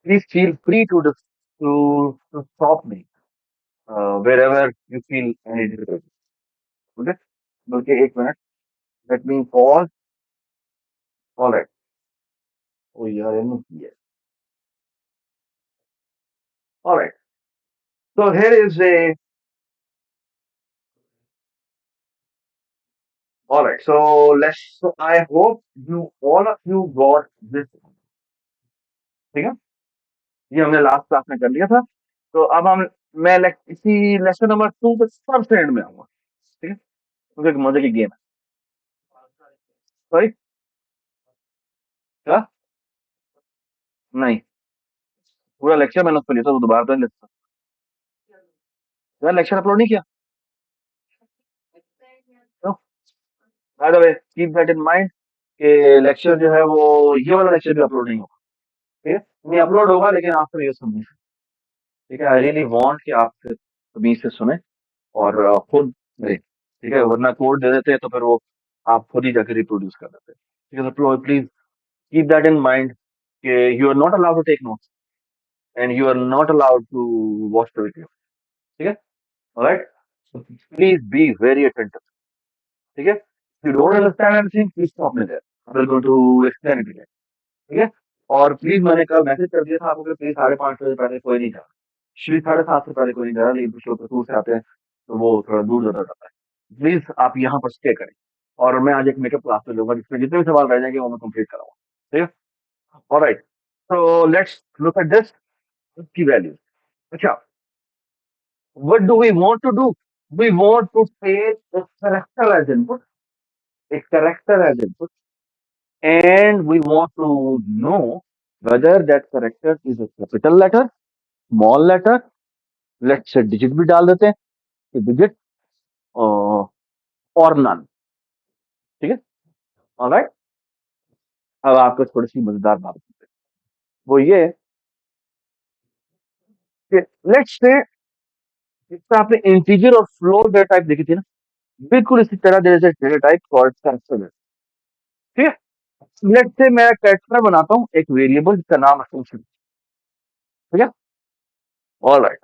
Please feel free to stop me wherever you feel any difficulty. Okay? Okay, 1 minute. Let me pause. All right. Oh, you are in here. All right. So here is a. All right. So let's. So I hope you all of you got this. ठीक है? ये हमने last class में कर लिया था. तो अब हम मैं इसी लेसन नंबर 2 के सबसे एंड में आऊंगा. ठीक है? क्योंकि एक मजे की गेम है. सॉरी. क्या? नहीं. पूरा लेक्चर मैंने उस पर लिया था, वो दोबारा तो नहीं लिखता. यार लेक्चर अपलोड नहीं किया. By the way keep that in mind कि लेक्चर जो है वो ये वाला लेक्चर भी अपलोड नहीं होगा. ठीक है? नहीं अपलोड होगा लेकिन आफ्टर ये सुनने. ठीक है? आई रियली वांट कि आप तमीज से सुने और खुद करें. ठीक है? वरना कोड दे देते हैं तो फिर वो आप खुद ही जाकर रिप्रोड्यूस कर देते हैं. ठीक है? तो please keep that in mind कि you are not allowed to take notes and you are not allowed to watch the video. ठीक है? Alright. Please be very attentive. ठीक है? You don't understand anything please stop me there. I will going to explain it. ठीक है? और please मैंने कल message कर दिया था आपको कि प्लीज 5:30 बजे पहले कोई नहीं जा रहा. श्री 7:30 से पहले कोई नहीं जा रहा, लेकिन कुछ लोग कसूर से आते हैं तो वो थोड़ा दूर ज्यादा जाता है. प्लीज आप यहाँ पर स्टे करें. और मैं आज एक मेकअप क्लास में लूंगा जिसमें जितने भी सवाल रह जाएंगे वो मैं कंप्लीट कराऊंगा. ठीक है? ऑलराइट. तो लेट्स लुक एट दिस की वैल्यूज. अच्छा. What do we want to do? We want to take a character as input, a character as input, and we want to know whether that character is a capital letter, small letter, let's say digit भी डाल देते हैं कि digit और none. ठीक है? Alright. अब आपको थोड़ी सी मजेदार बात बताते हैं. वो ये कि लेट्स से इसका आपने इंटीजर और फ्लोट डेटा टाइप देखी थी ना. बिल्कुल इसी तरह there is a data type called character. ठीक है? लेट्स से मैं कैरेक्टर बनाता हूँ एक वेरिएबल जिसका नाम है फंक्शन. ठीक है? ऑलराइट.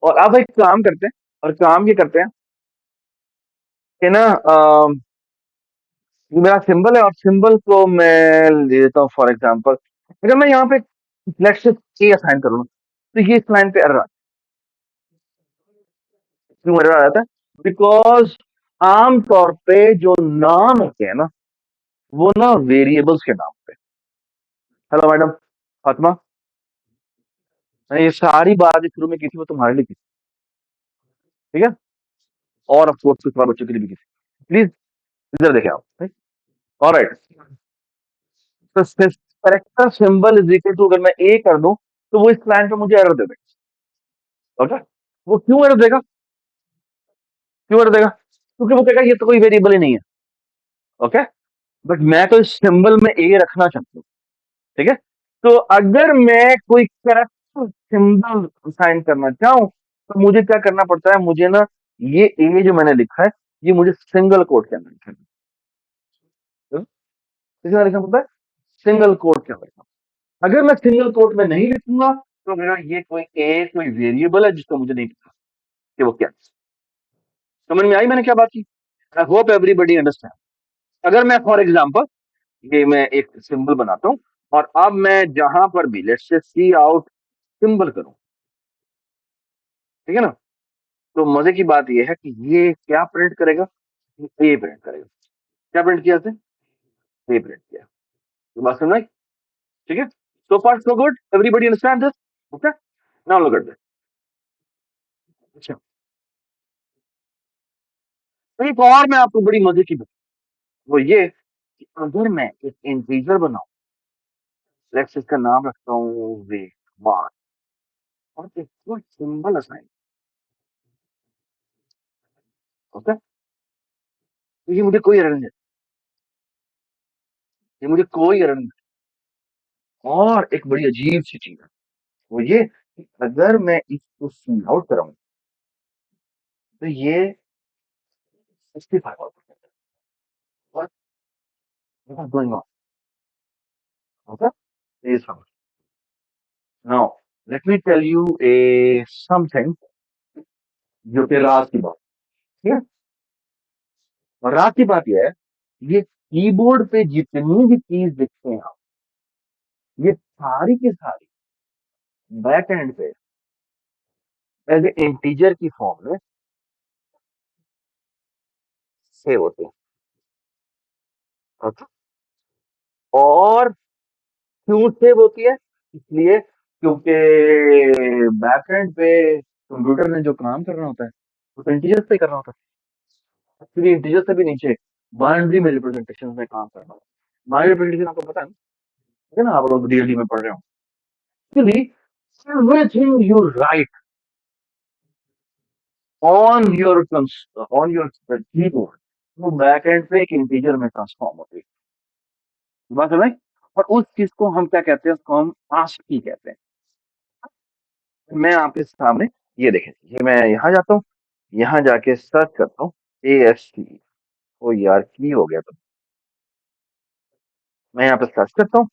और अब एक काम करते हैं. और काम ये करते हैं कि ना ये मेरा सिंबल है और सिंबल को मैं ले लेता हूँ फॉर एग्जांपल. अगर मैं यहाँ पे लेट्स से ए असाइन करूँ तो ये इस लाइन पे एरर. क्यों एरर आ जाता है? बिकॉज आमतौर पे जो नाम होते हैं ना वो ना वेरिएबल्स के नाम पे. Hello madam Fatima. मैंने ये सारी बात जो शुरू में की थी वो तुम्हारे लिए की थी. ठीक है? और ऑफ कोर्स कुछ बार बच्चों के लिए भी की थी. प्लीज इधर देखें आप. ऑलराइट. तो character symbol is equal to अगर मैं ए कर दूं तो वो इस लाइन पे मुझे एरर दे देगा. ओके. वो क्यों एरर देगा? क्यों एरर देगा? क्योंकि वो कहेगा ये तो कोई वेरिएबल ही नहीं है. ओके. बट मैं तो इस सिंबल में ए रखना चाहता हूँ. ठीक है? तो अगर मैं कोई करेक्टर सिंबल साइन करना चाहूँ तो मुझे क्या करना पड़ता है? मुझे ना ये ए जो मैंने लिखा है ये मुझे सिंगल कोट के अंदर लिखना है. किसमें लिखना पड़ता है? सिंगल कोट के अंदर. अगर मैं सिंगल कोट में नहीं लिखूंगा तो मेरा ये कोई वेरिएबल है जिसका मुझे नहीं पता कि वो क्या है. समझ में आई मैंने क्या बात की? आई होप एवरीबडी अंडरस्टैंड. अगर मैं फॉर एग्जांपल ये मैं एक सिंबल बनाता हूं और अब मैं जहां पर भी let's say C out symbol करूं. ठीक है ना? तो मजे की बात यह है कि ये क्या प्रिंट करेगा? ये प्रिंट करेगा. क्या प्रिंट किया था? ये प्रिंट किया. तो बात समझ आई? ठीक है? So far so good. Everybody understand this? Okay. Now look at this. अच्छा. एक और मैं आपको बड़ी मजे की बात. वो ये कि अगर मैं एक इंटीजर बनाऊं लेट्स इसका नाम रखता हूँ वेट मार्क और इसको सिंबल असाइन. ओके. तो ये मुझे कोई एरर नहीं. ये मुझे कोई एरर नहीं. और एक बड़ी अजीब सी चीज है वो ये कि अगर मैं इसको सी आउट कराऊं तो ये 65 out. What going on? Okay. ये समझ. Now let me tell you a something जो कि राज की बात, ठीक है। और राज की बात यह है, ये कीबोर्ड पे जितनी भी चीज दिखते हैं आप, ये सारी की सारी बैक एंड पे एज ए इंटीजर की फॉर्म में सेव होते हैं। Okay? और क्यों सेव होती है? इसलिए क्योंकि बैक एंड पे कंप्यूटर ने जो काम करना होता है वो इंटीजर से ही करना होता है। एक्चुअली इंटीजर से भी नीचे बाइनरी में रिप्रेजेंटेशन में काम करना होता है। बाइनरी रिप्रेजेंटेशन आपको पता है ना? ठीक है ना, आप लोग डीएलडी में पढ़ रहे हो। Actually everything you right on your on your keyboard वो बैक एंड पे एक इंटीजर में ट्रांसफॉर्म होती है। बात समझ? और उस चीज को हम क्या कहते हैं? उसको हम आस्की कहते हैं। मैं आपके सामने ये देखें, ये मैं यहाँ जाता हूँ, यहाँ जाके सर्च करता हूँ ASCII। ओ यार की हो गया, तो मैं यहाँ पे सर्च करता हूँ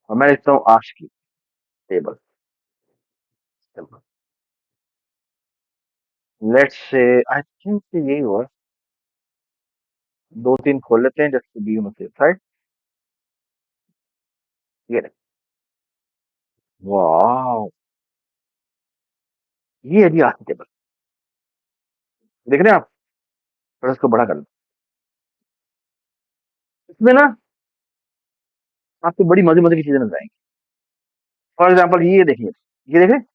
और मैं लिखता हूँ ASCII table. Let's say I think यही हुआ। दो तीन खोल लेते हैं just to be on safe side. ये देख, वाह, ये है जी ASCII टेबल। देख रहे हैं आप? थोड़ा इसको बड़ा कर लो। इसमें ना आपको बड़ी मजे मजे की चीजें नजर आएंगी। फॉर एग्जाम्पल ये देखिए, ये देख रहे हैं?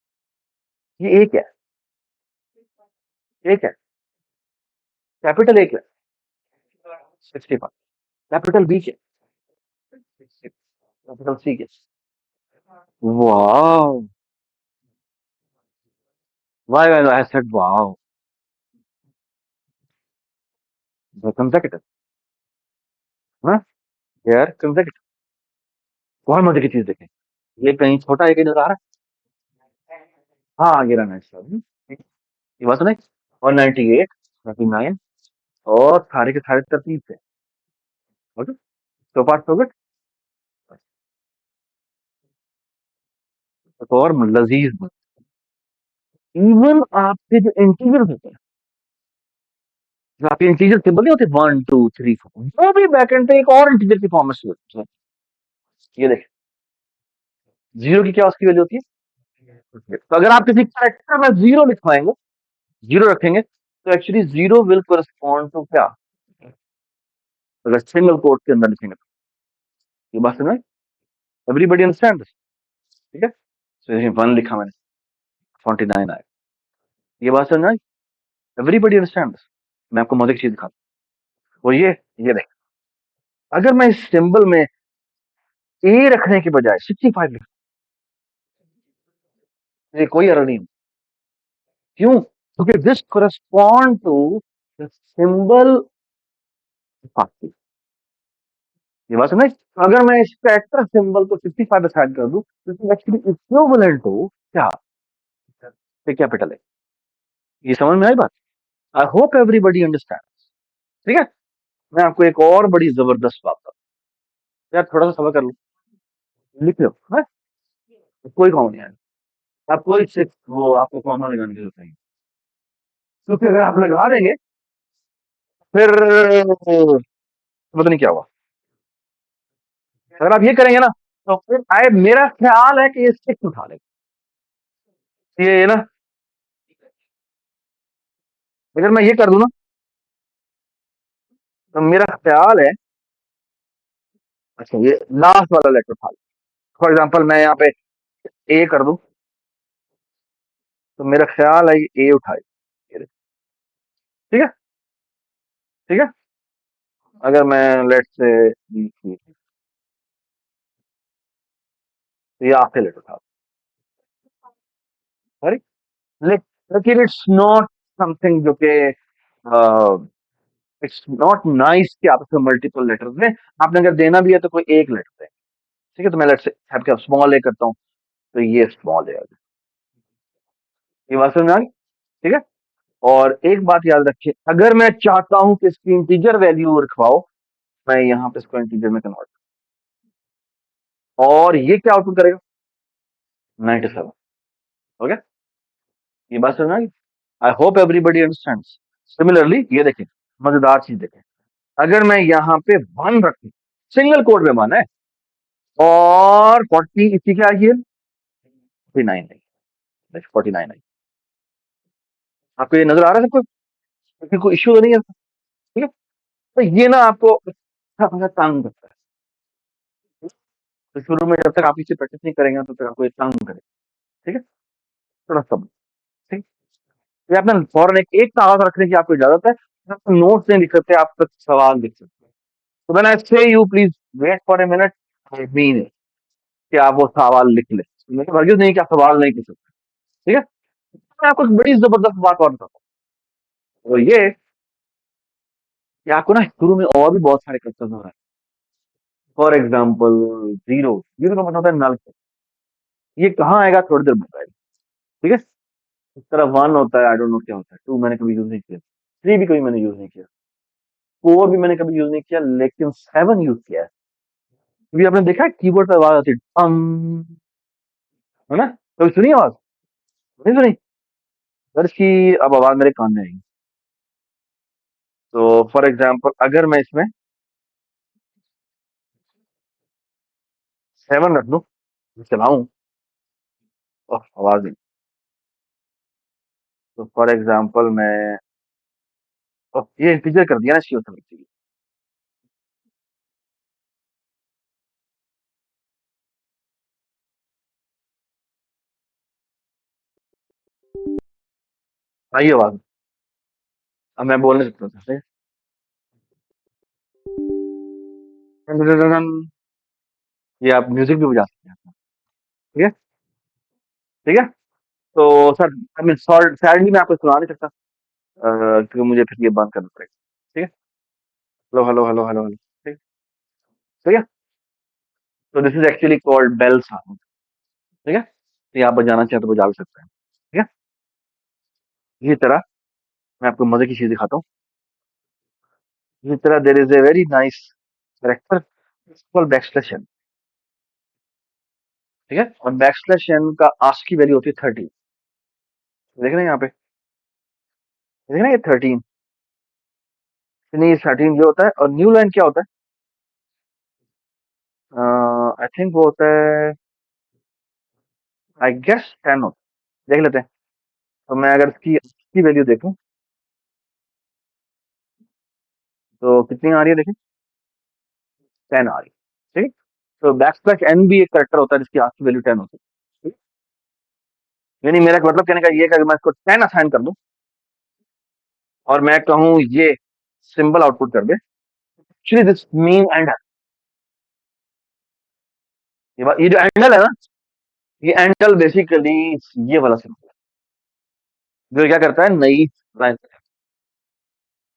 ये एक है, एक है, कैपिटल एक है 65, कैपिटल बी के, कैपिटल सी के। वाह, वाई वाई आई सेड वाह, कंसेक्यूटिव। हाँ यार, कंसेक्यूटिव बहुत मजे की चीज देखें। ये कहीं छोटा है, कहीं नजर आ रहा है? हाँ ये रहा 97, ये बात सुने। और 98, 99, और सारे के सारे तरतीब से। ओके, तो पार्ट हो गए। एक और लजीज, इवन आपके जो इंटीजर होते हैं, जो आपके इंटीजर सिंबल नहीं होते 1 2 3 4, वो भी बैकएंड पे एक और इंटीजर की फॉर्म में से होते हैं। ये देखें, जीरो की क्या उसकी वैल्यू होती है? तो अगर आप किसी कैरेक्टर में जीरो लिखवाएंगे, जीरो रखेंगे, तो actually zero will correspond to क्या? अगर सिंगल कोट के अंदर लिखेंगे तो। ये बात समझ? Everybody understand this? ठीक है, तो 1 लिखा मैंने, 49 आया। ये बात समझ आई? Everybody understand this? मैं आपको मजे की चीज दिखाता हूँ, वो ये देख, अगर मैं इस सिंबल में ए रखने के बजाय 65 लिख, ये कोई एरर नहीं। क्यों? क्योंकि this correspond to the symbol. ये बात समझ? अगर मैं इस कैरेक्टर सिंबल को 65 असाइन कर दूं, तो एक्चुअली इक्विवेलेंट टू क्या? कैपिटल है। ये समझ में आई बात? आई होप एवरीबडी अंडरस्टैंड। ठीक है, मैं आपको एक और बड़ी जबरदस्त बात बताता हूं। यार थोड़ा सा सबर कर लो, लिख लो, हाँ? कोई काम नहीं है, आप कोई सिर्फ वो आपको कॉमा लगाने की जरूरत नहीं, क्योंकि अगर आप लगा देंगे फिर पता नहीं क्या हुआ। अगर आप ये करेंगे ना, तो फिर आए, मेरा ख्याल है कि ये सिक्स उठा लेगा। ये ना, अगर मैं ये कर दूं ना, तो मेरा ख्याल है, अच्छा ये लास्ट वाला लेटर उठा ले। फॉर एग्जाम्पल मैं यहाँ पे ए कर दूं, तो मेरा ख्याल है ये ए उठाए। ये देखो, ठीक है, ठीक है। अगर मैं लेट से तो ये आखिरी लेटर उठा, सॉरी, लेकिन इट्स नॉट समथिंग जो कि इट्स नॉट नाइस कि आप इसमें मल्टीपल लेटर्स में, आपने अगर देना भी है तो कोई एक लेटर दें। ठीक है, तो मैं लेट से आपके स्मॉल ए करता हूँ, तो ये स्मॉल ए आ गया। ये बात समझ में आ गई? ठीक है। और एक बात याद रखिए, अगर मैं चाहता हूं कि इसकी इंटीजर वैल्यू रखवाओ, मैं यहाँ पे इसको इंटीजर में कन्वर्ट, और ये क्या आउटपुट करेगा? 97। ओके, ये बात समझ में आई? I hope everybody understands. Similarly ये देखें, मजेदार चीज देखें, अगर मैं यहाँ पे 1 रखूं, सिंगल कोड में 1 है, और 40 इसकी क्या आई है? 49 आई, 49 आई। आपको ये नजर आ रहा है सबको? इसमें कोई इश्यू तो नहीं है? ठीक है, तो ये ना आपको अच्छा खासा तंग करता है। तो शुरू में जब तक आप इसे प्रैक्टिस नहीं करेंगे तो फिर आपको ये तंग करेगा। ठीक है, थोड़ा सा। ठीक, ये आपने फौरन एक कागज रखने की आपको इजाजत है। आप नोट्स नहीं लिख सकते, आप तक सवाल लिख सकते हैं। तो मैंने say you please wait for a minute, I mean कि आप वो सवाल लिख लें। मतलब हरगिज नहीं कि आप सवाल नहीं पूछ सकते। ठीक है, मैं आपको एक बड़ी जबरदस्त बात और बताता हूँ, तो ये कि आपको ना शुरू में और भी बहुत सारे क्वेश्चन हो रहे हैं। फॉर एग्जाम्पल, जीरो, जीरो का मतलब होता है नल। ये कहाँ आएगा थोड़ी देर बताएगा। ठीक है, इस तरह 1 होता है, आई डोंट नो क्या होता है। 2 मैंने कभी यूज नहीं किया, 3 भी कभी मैंने यूज नहीं किया, 4 भी मैंने कभी यूज नहीं किया, लेकिन 7 यूज किया है। कभी आपने देखा है कीबोर्ड पर आवाज आती है है ना? कभी सुनी आवाज? नहीं सुनी? अगर इसकी अब आवाज मेरे कान में आएगी, तो फॉर एग्जाम्पल अगर मैं इसमें 7 रख दूं, चलाऊं, और आवाज नहीं, तो फॉर एग्जाम्पल मैं, ये इंटीजर कर दिया ना सी ऑटोमेटिकली। आई आवाज? अब मैं बोल नहीं सकता था, ठीक है? ये आप म्यूजिक भी बजा सकते हैं। ठीक है, ठीक है। तो सर, आई मीन सैडली मैं आपको सुना नहीं सकता, क्योंकि मुझे फिर ये बंद करना पड़ेगा। ठीक है, hello hello hello hello hello. ठीक, ठीक है। तो this is actually called bell sound. ठीक है, तो ये आप बजाना चाहें तो बजा भी सकते हैं। ठीक है, इसी तरह मैं आपको मजे की चीज दिखाता हूँ। इसी तरह there is a very nice character called backslash n. ठीक है, और बैकस्लैश एन का आस्क की वैल्यू होती है 30। देख रहे हैं यहाँ पे? देख रहे हैं ये 13? नहीं, 13 ये होता है, और न्यू लाइन क्या होता है? आई थिंक वो होता है, आई गेस 10 होता है। देख लेते हैं। तो मैं अगर इसकी वैल्यू देखूं, तो कितनी आ रही है देखें? 10 आ रही है। ठीक, तो बैक स्लैश एन भी एक करेक्टर होता है जिसकी आज की वैल्यू 10 होती है। ठीक? यानी मेरा मतलब कहने का ये है कि अगर मैं इसको 10 असाइन कर दूं, और मैं कहूं ये सिंबल आउटपुट कर दे, एक्चुअली दिस मीन एंड, ये जो एंडल है ना, ये एंडल बेसिकली ये वाला सिंबल है, जो क्या करता है, नई लाइन।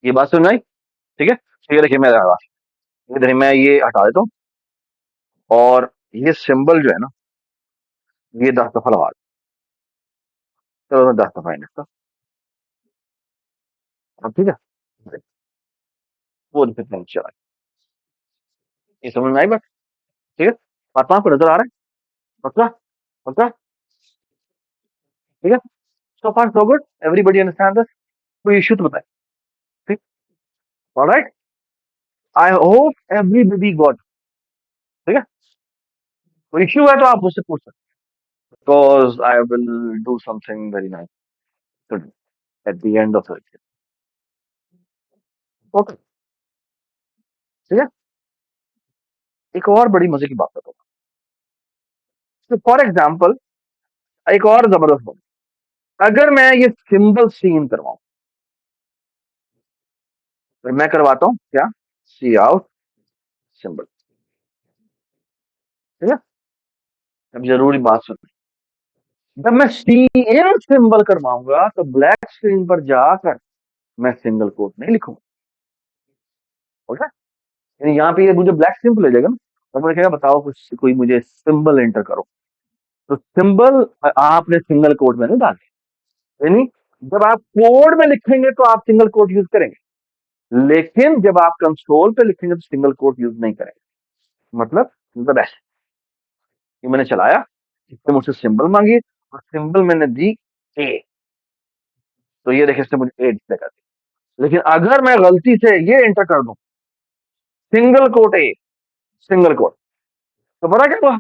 ये बात सुन आई? ठीक है, तो ये देखिए, मैं इधर मैं ये हटा देता हूँ, और ये सिंबल जो है ना, ये 10 दफा लगा दूं। चलो मैं 10 दफा इसका, अब ठीक है, वो दिखता है। ये समझ में आई बात? ठीक है, बात आपको नजर आ रहा है? पक्का? पक्का? ठीक है, so far so good, everybody understand this. कोई इश्यू तो बताए? ठीक, alright, I hope everybody got. ठीक है, कोई इश्यू है तो आप मुझसे पूछ सकते हैं, because I will do something very nice today at the end of it. Okay, ठीक है। एक और बड़ी मजे की बात बताऊंगा। तो फॉर एग्जाम्पल, एक और जबरदस्त बात, अगर मैं ये सिंबल सीन करवाऊं, तो मैं करवाता हूं क्या? सी आउट सिंबल। ठीक है, अब जरूरी बात सुन, जब मैं सी इन सिंबल करवाऊंगा तो ब्लैक स्क्रीन पर जाकर मैं सिंगल कोट नहीं लिखूंगा। ओके, यानी यहाँ पे ये मुझे ब्लैक स्क्रीन पर ले जाएगा ना, तो मुझे कहेगा बताओ कुछ, कोई मुझे सिंबल एंटर करो। तो सिंबल आपने सिंगल कोट में नहीं डाले, यानी जब आप कोड में लिखेंगे तो आप सिंगल कोट यूज करेंगे, लेकिन जब आप कंसोल पे लिखेंगे तो सिंगल कोट यूज नहीं करेंगे। मतलब ऐसे, ये मैंने चलाया, इसने मुझसे सिंबल मांगी और सिंबल मैंने दी ए। तो ये देखिए इसने मुझे ए डिस्प्ले कर दी। लेकिन अगर मैं गलती से ये एंटर कर दूं सिंगल कोट ए, सिंगल कोट, तो पता क्या हुआ?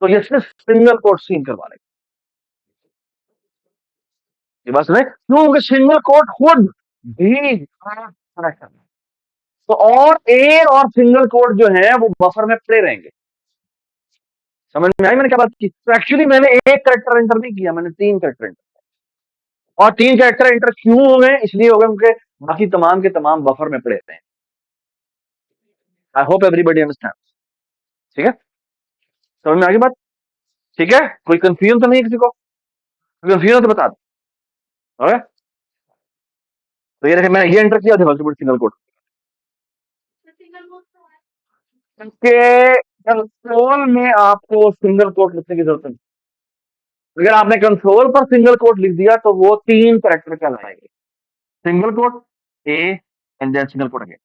तो ये सिर्फ सिंगल कोट सीन करवा लेगा। ये बात सुने क्योंकि सिंगल कोट खुद भी कनेक्शन। तो और ए और सिंगल कोट जो है वो बफर में प्ले रहेंगे। समझ में आई मैंने क्या बात की? तो एक्चुअली मैंने एक करेक्टर एंटर नहीं किया, मैंने तीन करेक्टर एंटर। और तीन कैरेक्टर एंटर क्यों हो गए? इसलिए हो गए क्योंकि बाकी तमाम के तमाम बफर में पड़े हैं। आई होप एवरीबडी अंडरस्टैंड। ठीक है, समझ में आ गई बात? ठीक है, कोई कंफ्यूजन तो नहीं है किसी को? कंफ्यूजन तो बता दो। ओके, तो ये देखिए मैंने ये एंटर किया, देखो सिंगल कोड के कंसोल में आपको सिंगल कोट लिखने की जरूरत नहीं। अगर आपने कंसोल पर सिंगल कोट लिख दिया तो वो तीन करेक्टर कहलाएंगे, single quote A and then single quote again.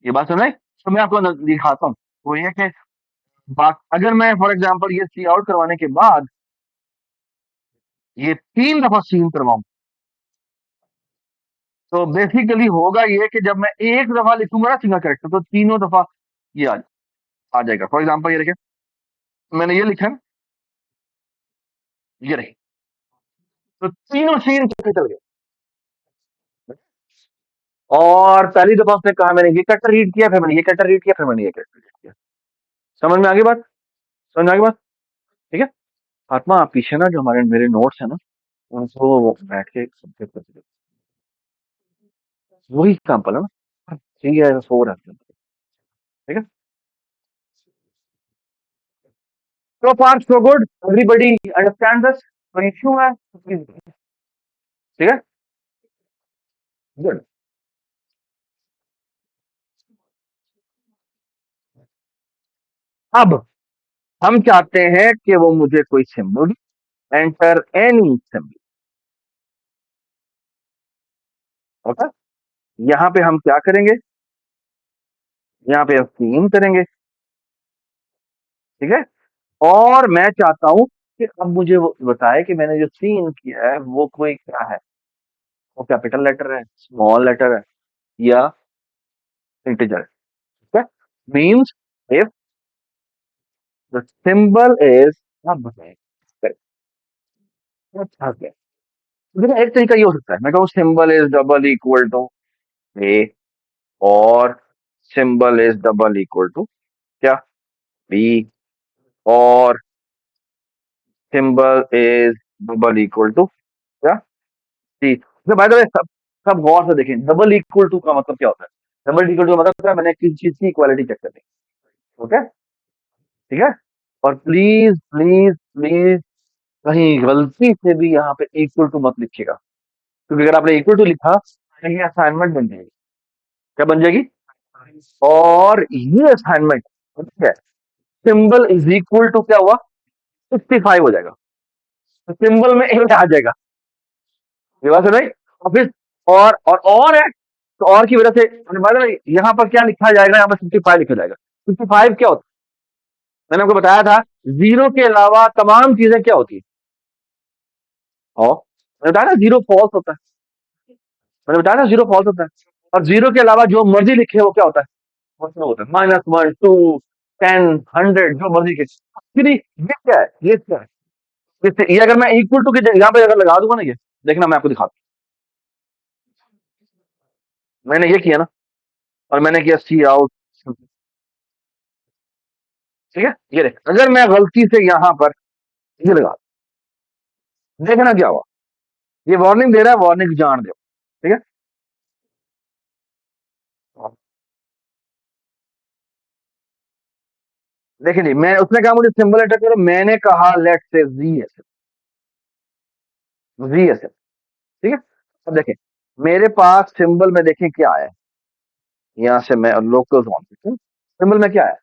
ये बात सुन रहे? तो मैं आपको दिखाता हूँ। वो ये कि बात अगर मैं फॉर एग्जांपल ये सी आउट करवाने के बाद ये तीन दफा सीन करवाऊं, तो बेसिकली होगा ये कि जब मैं एक दफा लिखूंगा ना सिंगल कैरेक्टर तो तीनों दफा ये आ जाएगा। फॉर एग्जांपल ये देखिए मैंने ये लिखा है, ये रही, तो तीनों सीन चल गए। और पहली दफा उसने कहा मैंने ये कैरेक्टर रीड किया, फिर मैंने ये कैरेक्टर रीड किया, फिर मैंने ये कैरेक्टर रीड किया। समझ में आगे बात? समझ में आगे बात? ठीक है, आत्मा आप पीछे ना जो हमारे मेरे नोट्स है ना उनको बैठ के subject कर दीजिए। वही एग्जाम्पल है ना, 3 है 4 है। ठीक है, so far so good, everybody understand this? कोई इश्यू है? ठीक है, गुड। अब हम चाहते हैं कि वो मुझे कोई symbol, enter any symbol. Okay, यहाँ पे हम क्या करेंगे? यहाँ पे हम सीन करेंगे। ठीक है, और मैं चाहता हूं कि अब मुझे वो बताए कि मैंने जो सीन किया है वो कोई क्या है, वो कैपिटल लेटर है, स्मॉल लेटर है, या इंटीजर है। ठीक है, means if the symbol is, अब बताए अच्छा क्या? देखो एक तरीका ये हो सकता है, मैं कहूँ symbol is double equal to A, और symbol is double equal to क्या, बी, और symbol is double equal to क्या, सी। तो बाय द वे सब सब गौर से देखें, डबल इक्वल टू का मतलब क्या होता है? डबल इक्वल टू का मतलब क्या है? मैंने किसी चीज की इक्वालिटी चेक करनी। ओके, ठीक है, और प्लीज प्लीज प्लीज कहीं गलती से भी यहाँ पे इक्वल टू मत लिखिएगा, क्योंकि अगर आपने इक्वल टू लिखा कहीं असाइनमेंट बन जाएगी। क्या बन जाएगी? और ये असाइनमेंट ठीक है, सिंबल इज इक्वल टू क्या हुआ, 65 हो जाएगा, तो सिंबल में ए आ जाएगा। ये बात है नहीं? और फिर और है, तो और की वजह से यहाँ पर क्या लिखा जाएगा, यहाँ पर 55 लिखा जाएगा। 55 क्या होता है? मैंने आपको बताया था जीरो के अलावा तमाम चीजें क्या होती है, और मैंने बताया ना जीरो फॉल्स होता है। मैंने बताया ना जीरो फॉल्स होता है, और जीरो के अलावा जो मर्जी लिखे वो क्या होता है, वो ट्रू होता है। -1 2 10 100 जो मर्जी के। एक्चुअली ये क्या है, ये क्या है, ये अगर मैं इक्वल टू की यहाँ पे अगर लगा दूंगा ना, ये देखना मैं आपको दिखाता हूं। मैंने ये किया ना, और मैंने किया सी आउट। ठीक है, ये देख अगर मैं गलती से यहाँ पर ये लगा, देखना क्या हुआ। ये वार्निंग दे रहा है, वार्निंग जान दो। ठीक है, देखिए जी, मैं उसने कहा मुझे सिंबल एंटर करो, मैंने कहा लेट से G S L, G S L. ठीक है, अब देखें मेरे पास सिंबल में देखें क्या आया है। यहाँ से मैं लोकल जोन सिंबल में क्या आया,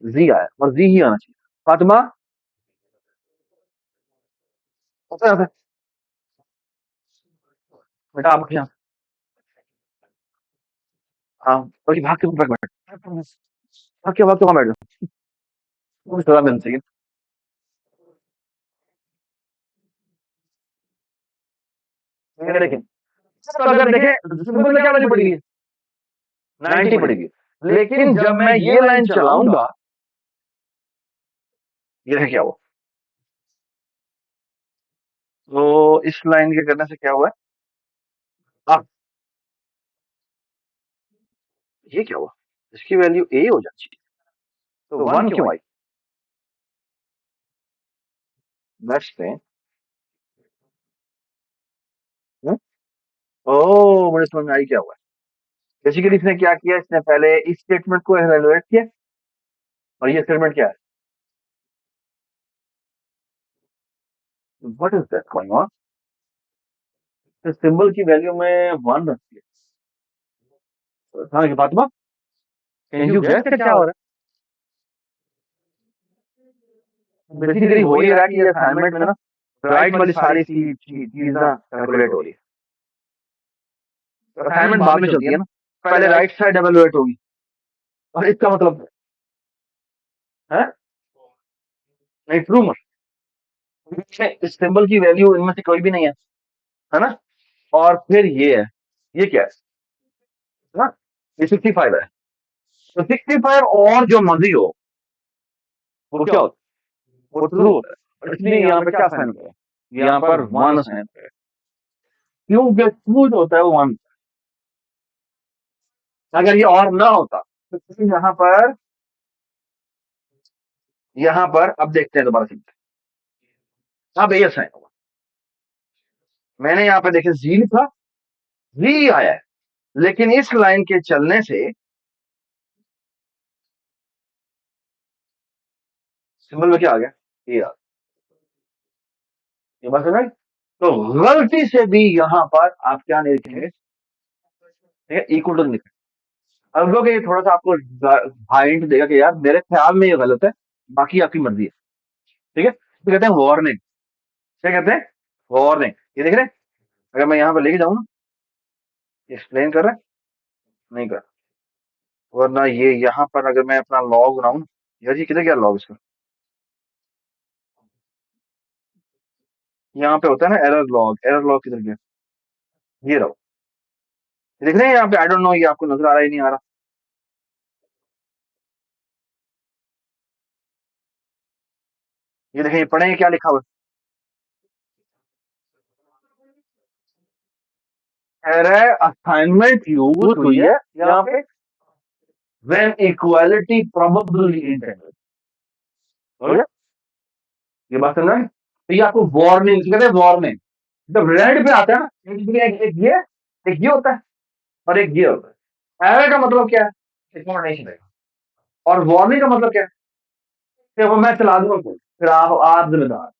जी आया, और जी ही आना चाहिए। फातिमा पता है बेटा, आप यहाँ, हाँ बल्कि भाग के बैठ बैठ, भाग के वहां बैठ जाओ, थोड़ा मिल चाहिए। ये देखें, तो अगर देखें सिंबल में क्या वैल्यू पड़ेगी, 90 पड़ेगी, लेकिन जब मैं ये लाइन चलाऊंगा, ये देखें क्या हुआ, तो इस लाइन के करने से क्या हुआ है, अब ये क्या हुआ, इसकी वैल्यू ए हो जाती है, तो 1 क्यों आई, लेट्स से ओ मुझे समझ में आई क्या हुआ है। बेसिकली इसने क्या किया, इसने पहले इस स्टेटमेंट को इवैल्यूएट किया, और ये स्टेटमेंट क्या है, what is that going on, तो सिंबल की वैल्यू में 1 रखती है, हाँ ये फातिमा, कैन यू गेस क्या हो रहा है, बेसिकली हो ही रहा है कि ये असाइनमेंट में ना राइट वाली सारी चीजें कैलकुलेट हो रही है, असाइनमेंट बाद में चलती है ना, पहले राइट साइड इवैल्यूएट होगी, और इसका मतलब है, नहीं ट्रू मत, इस सिंबल की वैल्यू इनमें से कोई भी नहीं है ना, और फिर ये क्या है ना, ये 65 है, तो 65 और जो मर्जी हो वो क्या होता है, वो ट्रू होता है, इसलिए यहाँ पे क्या साइन होता है, यहाँ पर 1 साइन होता है, क्योंकि ट्रू जो होता है वो 1, अगर ये और ना होता तो यहाँ पर अब देखते हैं दोबारा से, अब ये साइन होगा, मैंने यहाँ पे देखे जी लिखा, जी आया है, लेकिन इस लाइन के चलने से सिंबल में क्या आ गया, ये आ गया, ये बात समझ आई? तो गलती से भी यहाँ पर आप क्या नहीं लिखेंगे, ठीक है, इक्वल टू लिखेंगे, अब लोग ये थोड़ा सा आपको हाइंट देगा कि यार मेरे ख्याल में ये गलत है, बाकी आपकी मर्जी है, ठीक है, तो कहते हैं वार्निंग, क्या कहते हैं, वार्निंग, ये देख रहे हैं, अगर मैं यहाँ पे लेके जाऊँ ना, एक्सप्लेन कर रहा है, नहीं कर, वरना ये यहाँ पर अगर मैं अपना लॉग बनाऊँ ना, यार जी किधर गया लॉग इसका, यहाँ पे होता है ना एरर लॉग किधर गया, ये रहो, ये देख रहे हैं यहाँ पे, आई डोंट नो ये आपको नजर आ रहा है नहीं आ रहा, ये देखें, ये पढ़ेंगे क्या लिखा हुआ है, एरर असाइनमेंट यूज हुई है यहाँ पे, when equality probably intended, हो गया, ये बात समझ में? तो ये आपको वार्निंग कहते हैं, वार्निंग जब रेड पे आता है ना, एक ये होता है और एक ये होता है, एरर का मतलब क्या है, इग्नोर नहीं चलेगा, और वार्निंग का मतलब क्या है कि वो मैं चला दूंगा कोई, फिर आप जिम्मेदार,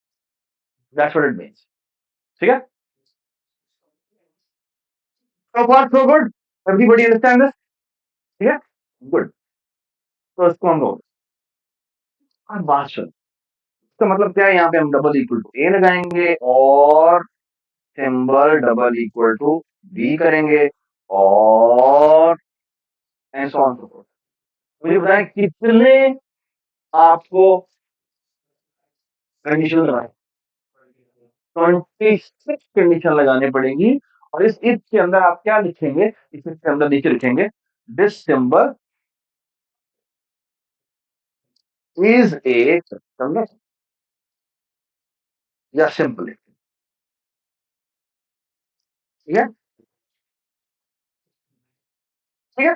दैट्स व्हाट इट मींस, ठीक है, so far so good, everybody understand this, ठीक है, गुड, तो इसको हम लोग अब बात सुन, तो मतलब क्या है, यहाँ पे हम डबल इक्वल टू ए लगाएंगे और symbol double equal to b करेंगे, और and so on so forth, मुझे बताएं कितने आपको कंडीशन लगाए, 26 कंडीशन लगाने पड़ेंगी, और इस इफ के अंदर आप क्या लिखेंगे, इस if के अंदर नीचे लिखेंगे this symbol is a symbol, या सिंपल, ठीक है, ठीक है,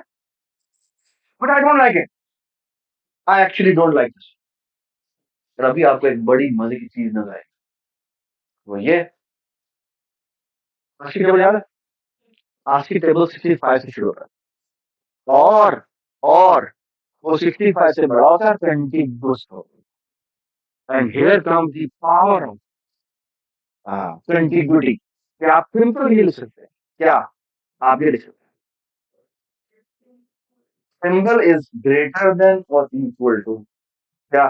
but I don't like it, I actually don't like this, और अभी आपको एक बड़ी मजे की चीज नजर आएगी, वो ये, आज की टेबल याद है, आज की टेबल 65 से शुरू होता है, और वो 65 से बड़ा होता है, कंटिन्यूअस होता है, and here comes the power of continuity, क्या आप सिंपल ये लिख सकते हैं, क्या आप ये लिख सकते हैं, सिंबल इज ग्रेटर देन और इक्वल टू क्या,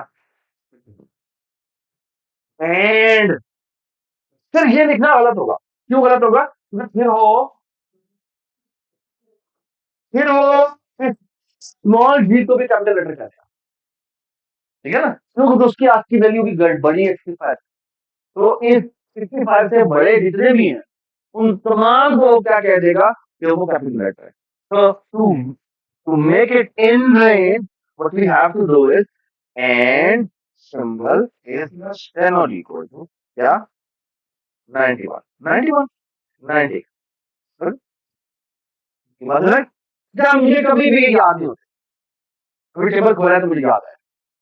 एंड फिर ये लिखना गलत होगा, क्यों गलत होगा, क्योंकि फिर वो स्मॉल जी को भी कैपिटल लेटर कहते हैं, ठीक है ना, क्योंकि उसकी आज की वैल्यू भी बड़ी है 65, तो इस 65 से बड़े जितने भी हैं उन तमाम को क्या कह देगा कि वो कैपिटल लेटर है। तो to make it in range what we have to do is and symbol is than और इक्वल टू क्या 91 91 90 समझ रहे? जब मुझे कभी भी याद नहीं होता, कभी टेबल खोला है तो मुझे याद है,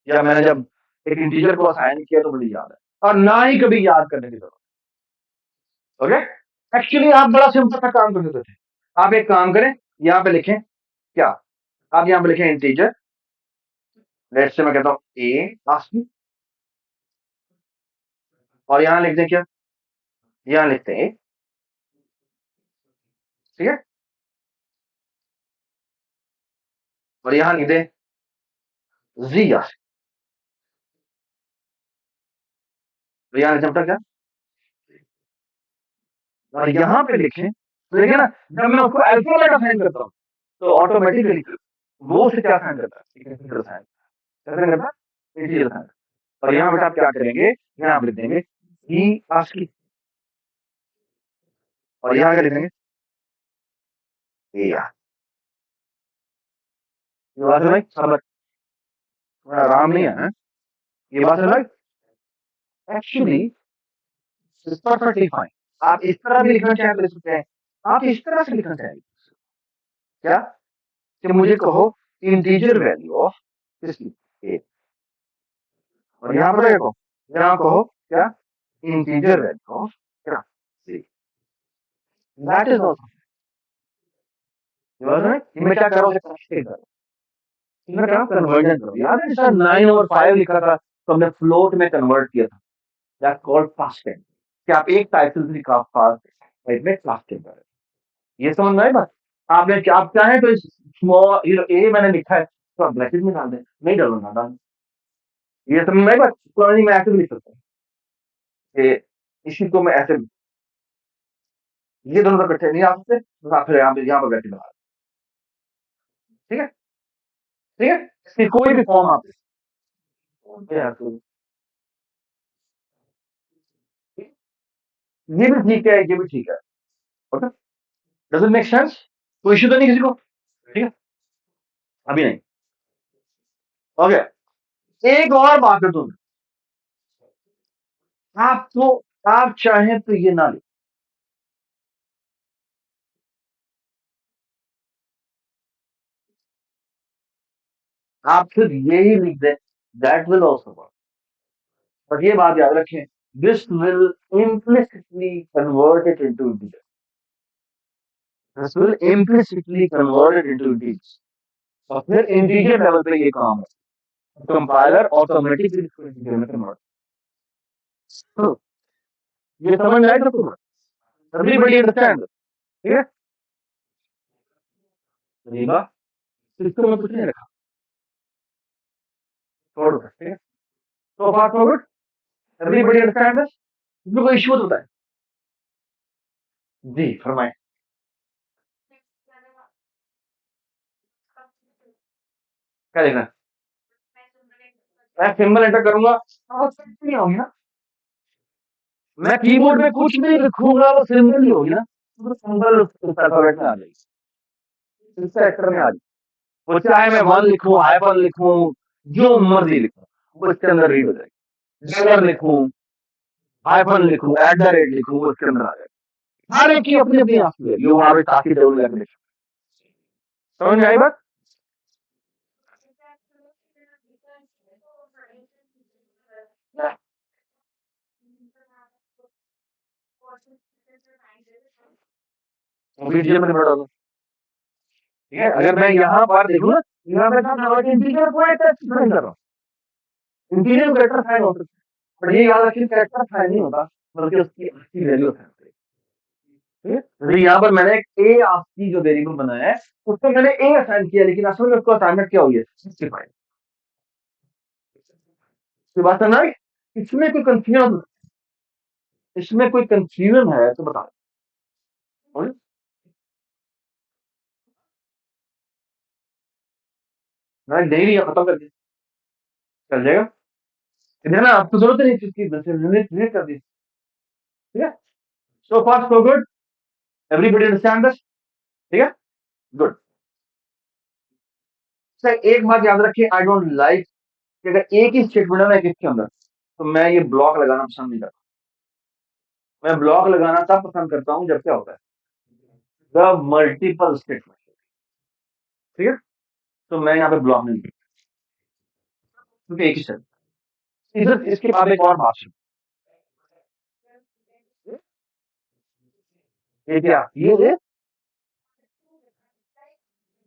या मैंने जब एक इंटीजर को असाइन किया तो मुझे याद है, और ना ही कभी याद करने की जरूरत। ओके, एक्चुअली आप बड़ा सिंपल सा काम कर सकते थे। आप एक काम करें, यहाँ पे लिखें क्या, आप यहाँ पे लिखें इंटीजर, लेट्स से मैं कहता हूँ ए आस्की, और यहाँ लिख दें क्या, यहाँ लिखते हैं A, ठीक है, और यहाँ लिख दें जी आस्की, तो यहाँ लिखें क्या, और यहाँ पे लिखें, तो देखिए ना, जब मैं उसको अल्फाबेट असाइन करता हूँ तो ऑटोमेटिकली वो उसे क्या असाइन करता है, इंटीजर असाइन, कैसे करता है, इंटीजर असाइन। और यहाँ बेटा आप क्या करेंगे, यहाँ आप लिख देंगे ई आस्की, और यहाँ क्या लिखेंगे ए आस्की। ये बात है भाई, सबर, आराम नहीं है, ये बात है भाई। एक्चुअली परफेक्टली फाइन, आप इस तरह भी लिखना चाहें तो लिख सकते हैं, आप इस तरह से लिखना चाहेंगे क्या, कि मुझे कहो इंटीजर वैल्यू ऑफ किसकी ए, और यहाँ पर देखो, यहाँ कहो क्या इंटीजर वैल्यू ऑफ क्या सी, दैट इज ऑल्सो, मैं क्या कर रहा हूँ, कास्टिंग कर रहा हूँ, मैं क्या कन्वर्जन करो, याद है सर 9/5 लिखा था तो हमने फ्लोट में कन्वर्ट किया था, दैट कॉल्ड कास्टिंग, कि आप एक टाइटल से टाइप में कास्टिंग कर रहे हैं। ये समझ में आई बात, आपने क्या, आप चाहें तो स्मॉल ए मैंने लिखा है तो आप ब्रैकेट में डाल दें, नहीं डालना डाल, ये समझ में आई बात, पुरानी मैं ऐसे भी लिख सकता हूँ कि इसी को मैं ऐसे, ये दोनों तो इकट्ठे नहीं आ सकते, तो आप फिर यहाँ पर ब्रैकेट लगा, ठीक है, ठीक है, इसकी कोई भी फॉर्म आप यार, तो ये भी ठीक है, ये भी ठीक है, okay, does it make sense, कोई इश्यू तो नहीं किसी को, ठीक है, अभी नहीं, ओके। एक और बात है, तुम आपको, आप चाहें तो ये ना लिख, आप सिर्फ यही लिख दें, that will also work, but ये बात याद रखें, this will implicitly convert it into integer, this will implicitly convert it into integer, और फिर इंटीजर लेवल पे ये काम है, कंपाइलर ऑटोमेटिकली इसको इंटीजर में कन्वर्ट, तो ये समझ में आए सबको, एवरीबॉडी अंडरस्टैंड, ठीक है, रीबा, इसको मैं कुछ नहीं रखा, छोड़ दो, ठीक है, तो fast forward, everybody understand this, इसमें कोई इश्यू होता है, जी फरमाएं, क्या देखना है? मैं सिंबल एंटर करूंगा, नहीं होगी ना, मैं कीबोर्ड में कुछ भी लिखूंगा वो सिंबल ही होगी ना, तो सिंबल उस अल्फाबेट में आ जाएगी, इस सेक्टर में आ जाएगी, वो चाहे मैं वन लिखूं, हाइफन लिखूं, जो मर्जी लिखूं, वो इसके अंदर रीड हो जाएगी, डॉलर लिखूं, हाइफन लिखूं, एट द रेट लिखूं, वो इसके अंदर आ जाएगी, हर एक की अपनी अपनी आंसू है, यू हैव इट ताकि टेबल लैंग्वेज, समझ में आई बात, बीटीएम में बड़ा, ठीक है, अगर मैं यहाँ पर देखूं ना, यहाँ पे इंटीजर को एक टेक्स्ट फाइन कर रहा हूँ, इंटीजर कैरेक्टर फाइन हो सकता है, पर ये याद रखिए कैरेक्टर फाइन नहीं होता, बल्कि उसकी असली वैल्यू फाइन होती है, ठीक है, जैसे यहाँ पर मैंने एक ए आस्की जो वेरिएबल बनाया है, उसको मैंने ए असाइन किया, लेकिन असल में उसको असाइनमेंट क्या हुई है, 65, इसकी बात समझ आई, इसमें कोई कंफ्यूजन, इसमें कोई कंफ्यूजन है तो बता, मैं डेली खत्म कर दिया, चल जाएगा, इधर ना आपको जरूरत नहीं चीज की, रिलेट कर दी, ठीक है, so far so good, everybody understand this? ठीक है, गुड। सर एक बात याद रखिए, आई डोंट लाइक कि अगर एक ही स्टेटमेंट है ना इसके अंदर, तो मैं ये ब्लॉक लगाना पसंद नहीं करता। मैं ब्लॉक लगाना तब पसंद करता हूँ जब क्या होता है, द मल्टीपल स्टेटमेंट। ठीक है, तो मैं यहाँ पे ब्लॉक नहीं करता, क्योंकि एक ही स्टेटमेंट। इधर इसके बाद एक और बात सुनो। ये क्या, ये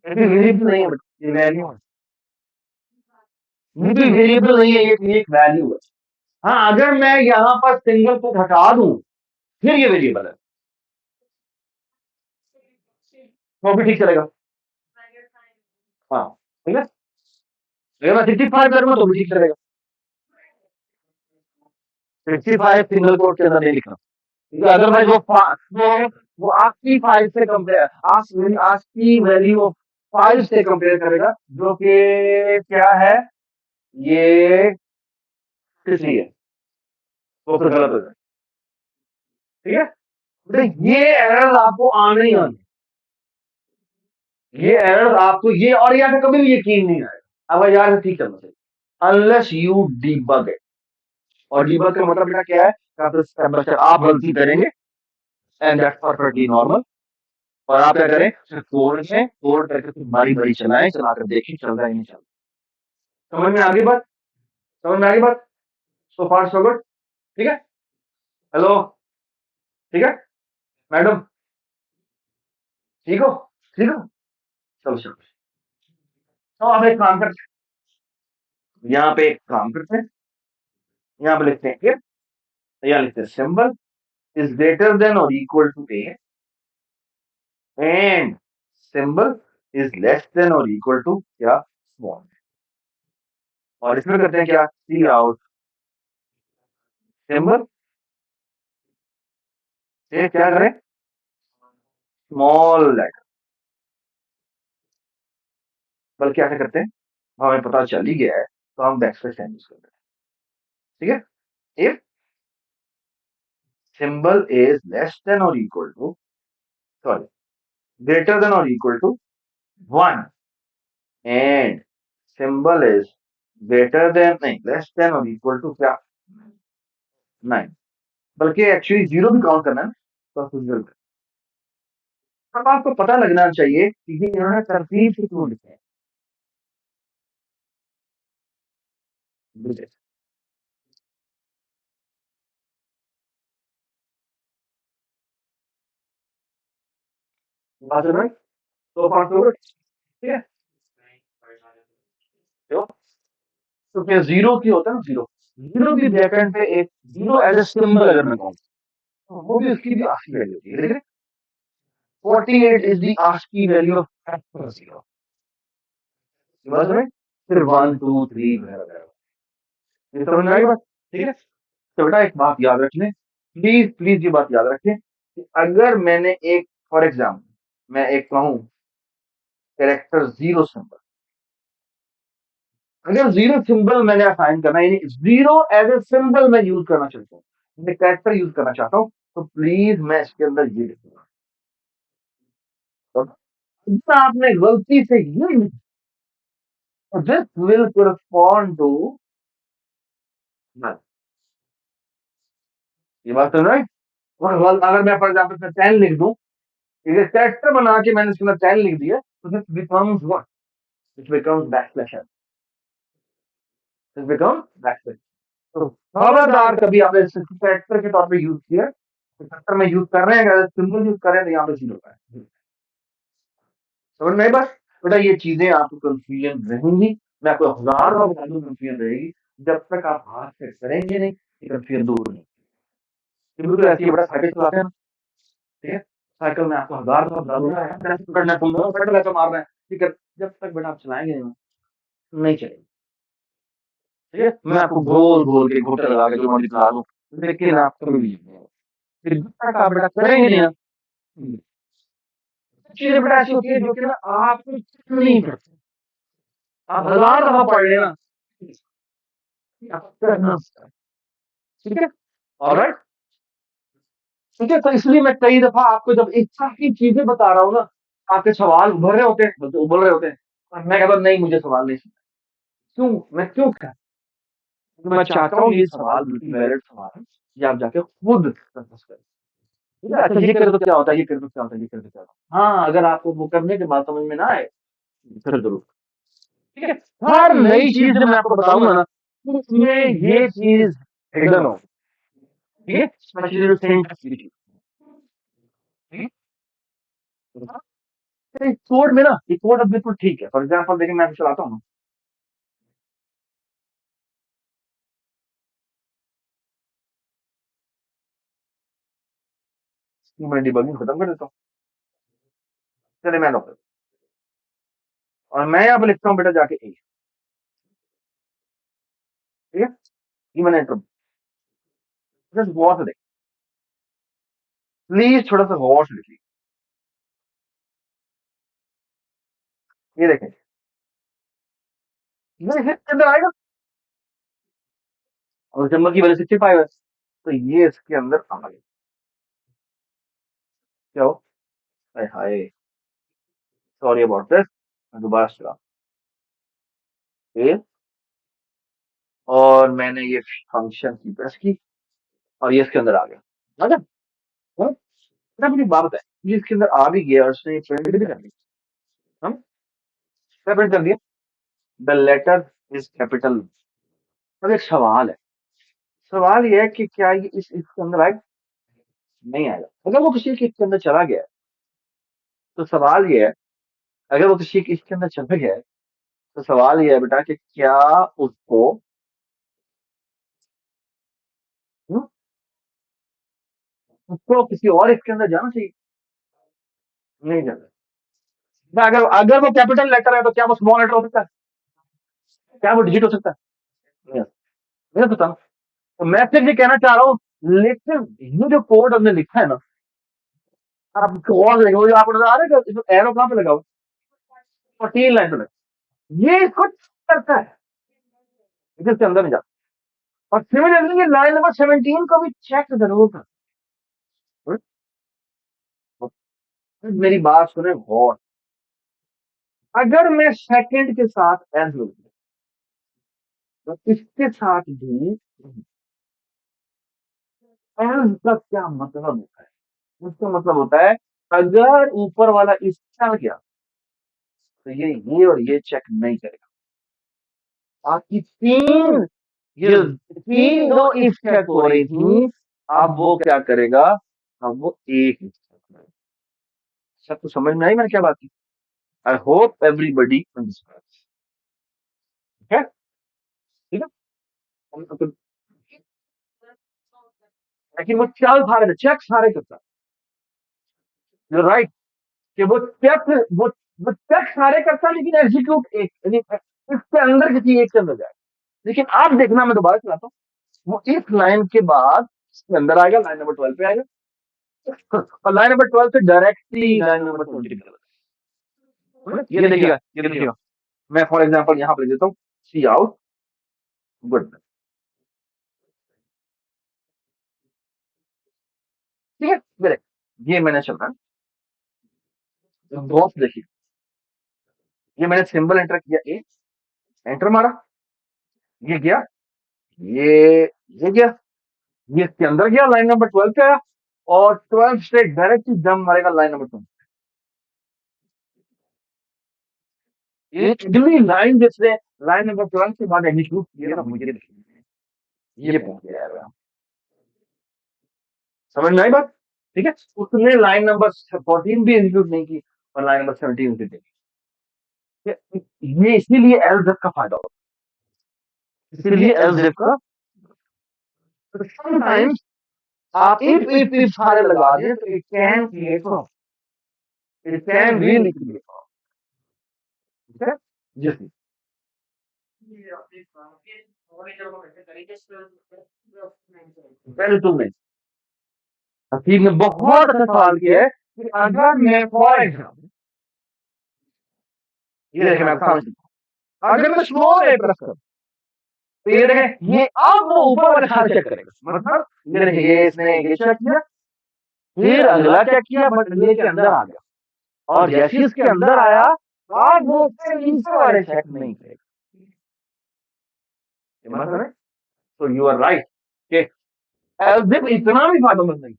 वेरिएबल नहीं है बेटा, ये वैल्यू है। ये तो वेरिएबल नहीं है, ये एक वैल्यू है। हाँ, अगर मैं यहाँ पर सिंगल को हटा दूं, फिर ये वेरिएबल है, वो भी ठीक चलेगा। हाँ, ठीक है। अगर मैं 65 करूंगा तो भी ठीक चलेगा। 65 सिंगल कोट के अंदर नहीं लिखना, क्योंकि अदरवाइज वो आपकी फाइल से कंपेयर, आपकी वैल्यू फाइल से कंपेयर करेगा, जो कि क्या है, ये किसी है, वो फिर गलत हो जाए। ठीक है, तो ये एरर आपको आने ही आने, ये एरर आपको ये और यहाँ पे कभी भी यकीन नहीं आएगा। अब यार ठीक चलना चाहिए, अनलेस यू डीबग इट। और डीबग का मतलब बेटा क्या है, स्टेप बाय स्टेप आप गलती करेंगे, एंड दैट्स परफेक्टली नॉर्मल। और आप क्या करें, सिर्फ कोड करके सिर्फ बारी बारी चलाएं, चलाकर देखें चल रहा है नहीं चल रहा। समझ में आ गई बात, समझ में आ गई बात? सो फार सो गुड। ठीक है, हेलो, ठीक है मैडम, ठीक हो, ठीक हो, चलो चलो। तो आप एक काम करते हैं, यहाँ पे एक काम करते हैं, यहाँ पे लिखते हैं if, यहाँ लिखते हैं सिंबल इज ग्रेटर देन और equal to a, and symbol is less than और इक्वल टू क्या, स्मॉल। और इसमें करते हैं क्या, सी आउट सिंबल से क्या करें, स्मॉल लेटर। बल्कि ऐसा करते हैं, हमें पता चल ही गया है, तो हम बैकस्पेस साइन यूज करते हैं। ठीक है, if symbol is less than और equal to, sorry, greater than और equal to 1, and symbol is greater than, नहीं, लेस देन और इक्वल टू क्या, 9। बल्कि एक्चुअली 0 भी काउंट करना है ना, तो आप 0 करें। अब आपको पता लगना चाहिए कि ये इन्होंने तरतीब से क्यों लिखा है। बुझे? बात समझ? तो पांच लोग, ठीक है, तो क्या जीरो की होता है ना, जीरो, जीरो भी ब्रैकेट पे एक जीरो एज ए सिंबल अगर मैं कहूँ, तो वो भी उसकी भी आस्की वैल्यू होती है। लेकिन 48 is the ASCII value of factor zero. समझ में? फिर 1 2 3 वगैरह वगैरह। ये समझ में आई बात? ठीक है, तो बेटा एक बात याद रखने, प्लीज प्लीज ये बात याद रखें कि अगर मैंने एक, फॉर एग्जाम्पल मैं एक कहूँ कैरेक्टर जीरो सिंबल, अगर जीरो सिंबल मैंने असाइन करना है, यानी जीरो एज ए सिंबल मैं यूज करना चाहता हूँ, मैं कैरेक्टर यूज करना चाहता हूँ, तो प्लीज मैं इसके अंदर ये लिखूंगा। तो अगर आपने गलती से ये लिखा, तो दिस विल correspond टू, ये बात सुन रहे हैं? और अगर मैं फॉर एग्जाम्पल 10 लिख दूं, ये कैरेक्टर बना के मैंने इसके अंदर 10 लिख दिया, तो this becomes what, this becomes backslash, this becomes backslash. तो खबरदार कभी आपने कैरेक्टर के तौर पे यूज किया, कैरेक्टर में यूज कर रहे हैं, अगर सिंबल यूज कर रहे हैं, तो यहाँ पे जीरो का है। समझ में आई बात? बेटा ये चीजें आपको कंफ्यूजन रहेंगी, मैं आपको हजार बार बता दूं कंफ्यूजन रहेगी, जब तक आप हाथ से करेंगे नहीं, ये कंफ्यूजन दूर नहीं। ये बिल्कुल ऐसी है, बड़ा साइकिल चलाते हैं ना, ठीक है, साइकिल में आपको हजार बार बता दूंगा ऐसे पकड़ना है, तुम दोनों पेडल ऐसे मारना है, ठीक है, जब तक बेटा आप चलाएंगे नहीं, नहीं चलेगी। ठीक है, मैं आपको गोल गोल के घुटे लगा के जो मर्जी चला दूं, लेकिन आप कभी भी नहीं, फिर जब तक आप बेटा करेंगे नहीं ना, चीजें बेटा ऐसी होती है जो कि ना आपको नहीं पड़ती, आप हजार दफा पढ़ लेना, आप करना, ठीक है, ऑलराइट। ठीक है, तो इसलिए मैं कई दफा आपको जब एक साथ की चीजें बता रहा हूँ ना, आपके सवाल उभर रहे होते हैं, तो उबल रहे होते हैं, और मैं कहता हूँ नहीं, मुझे सवाल नहीं सुनना। क्यों? मैं क्यों कह, तो मैं चाहता हूँ ये सवाल बिल्कुल वैलिड सवाल है, ये आप जाके खुद डिस्कस करें। ठीक है, अच्छा ये करे तो क्या होता है, ये करे तो क्या होता है, ये करे तो क्या होता है। हाँ, अगर आपको वो करने के बाद समझ में ना आए, फिर जरूर। ठीक है, हर नई चीज जब मैं आपको बताऊंगा ना, तो उसमें ये चीज हिडन हो, ठीक है, स्पेशली जो सिंटेक्स की चीज, ठीक है। तो इस कोड में ना, ये कोड अब बिल्कुल ठीक है। फॉर एग्जाम्पल देखिए, मैं आपको चलाता हूँ ना, इसकी मैं डिबगिंग खत्म कर देता हूँ। चलिए मैं लॉक, और मैं यहाँ पे लिखता हूँ बेटा जाके ए, ठीक है, ये मैंने एंटर, जस्ट गौर से देख, प्लीज थोड़ा सा गौर से देखिए, ये देखें, ये इसके अंदर आएगा, और नंबर की वैल्यू 65 है, तो ये इसके अंदर आ गया। क्या हो, हाय हाय, सॉरी अबाउट दिस, मैं दोबारा चला ए, और मैंने ये फंक्शन की प्रेस की, और ये इसके अंदर आ गया। आ गया। हाँ? बेटा मुझे एक बात बताए, ये इसके अंदर आ भी गया और उसने प्रिंट भी कर दिया, हम क्या प्रिंट कर दिया, द लेटर इज कैपिटल। अब एक सवाल है, सवाल ये है कि क्या ये इस इसके अंदर आएगा, नहीं आएगा। अगर वो किसी के इसके अंदर चला गया है, तो सवाल ये है, अगर वो किसी के इसके अंदर चला गया है, तो सवाल ये है बेटा कि क्या उसको, हम्म, उसको किसी और इसके अंदर जाना चाहिए, नहीं जाना। ना, अगर अगर वो कैपिटल लेटर है, तो क्या वो स्मॉल लेटर हो सकता है, क्या वो डिजिट हो सकता है, नहीं हो सकता। नहीं पता। तो मैं सिर्फ ये कहना चाह रहा हूँ, लेकिन ये जो कोड हमने लिखा है ना, आप और देखो, जो आपको नजर आ रहा है, जो एरो कहाँ पे लगा हुआ, 14 लाइन पे लगा, ये इसको करता है, इसके अंदर नहीं जाता। और सिमिलरली ये लाइन नंबर 17 को भी चेक जरूर कर। मेरी बात सुने गौर, अगर मैं सेकंड के साथ एस लूँ, तो इसके साथ भी एस का क्या मतलब होता है, इसका मतलब होता है, अगर ऊपर वाला इसका गया, तो ये और ये चेक नहीं करेगा। बाकी तीन, ये तीन जो इफ चेक हो रही थी, अब वो क्या करेगा, अब वो एक ही check करेगा। सब तो समझ में आई मैंने क्या बात की? आई होप एवरीबडी अंडरस्टैंड्स। ठीक है, ठीक है। तो- लेकिन वो चल सारे चेक सारे करता है, राइट, कि वो चेक सारे करता है, लेकिन एग्जीक्यूट एक, यानी इसके अंदर किसी एक के अंदर जाए। लेकिन आप देखना, मैं दोबारा चलाता हूँ, वो इस लाइन के बाद इसके अंदर आएगा, लाइन नंबर 12 पे आएगा, और लाइन नंबर 12 से डायरेक्टली लाइन नंबर 20 पे आएगा। ये देखिएगा, ये देखिएगा, मैं फॉर एग्जाम्पल यहाँ पे देता हूँ, सी आउट गुड, ठीक है, मेरे, ये मैंने चल रहा है, बहुत देखिए, ये मैंने सिंबल एंटर किया ए, एंटर मारा, ये गया, ये गया, ये इसके अंदर गया, लाइन नंबर 12 पे आया, और 12 से डायरेक्टली जंप मारेगा लाइन नंबर 2। एक अगली लाइन जिसने लाइन नंबर 12 के बाद एग्जीक्यूट किया ना, मुझे देखिए, ये पहुंच गया है, समझ में आई बात? ठीक है, उसने लाइन नंबर 14 भी एग्जीक्यूट नहीं की, और लाइन नंबर 17 भी नहीं की। ये इसीलिए एलजेफ का फायदा होता है, इसीलिए एलजेफ का, समटाइम्स आप इफ सारे लगा दिए, तो it can create problem, it can really create problem. ठीक है, जी, बिल्कुल नहीं। हकीम ने बहुत अच्छा सवाल किया है, कि अगर मैं फॉर एग्जाम्पल, ये देखें मैं आपको समझ, अगर मैं स्मॉल ए प्रेस करूं, तो ये देखें, ये अब वो ऊपर वाले सारे चेक करेगा, मतलब ये देखिए, ये इसने ये चेक किया, फिर अगला क्या किया, बट रिले के अंदर आ गया, और जैसे ही इसके अंदर आया, आज वो उसके नीचे वाले चेक नहीं करेगा। तो यू आर राइट कि एल्जिब्रा इतना भी फायदेमंद नहीं।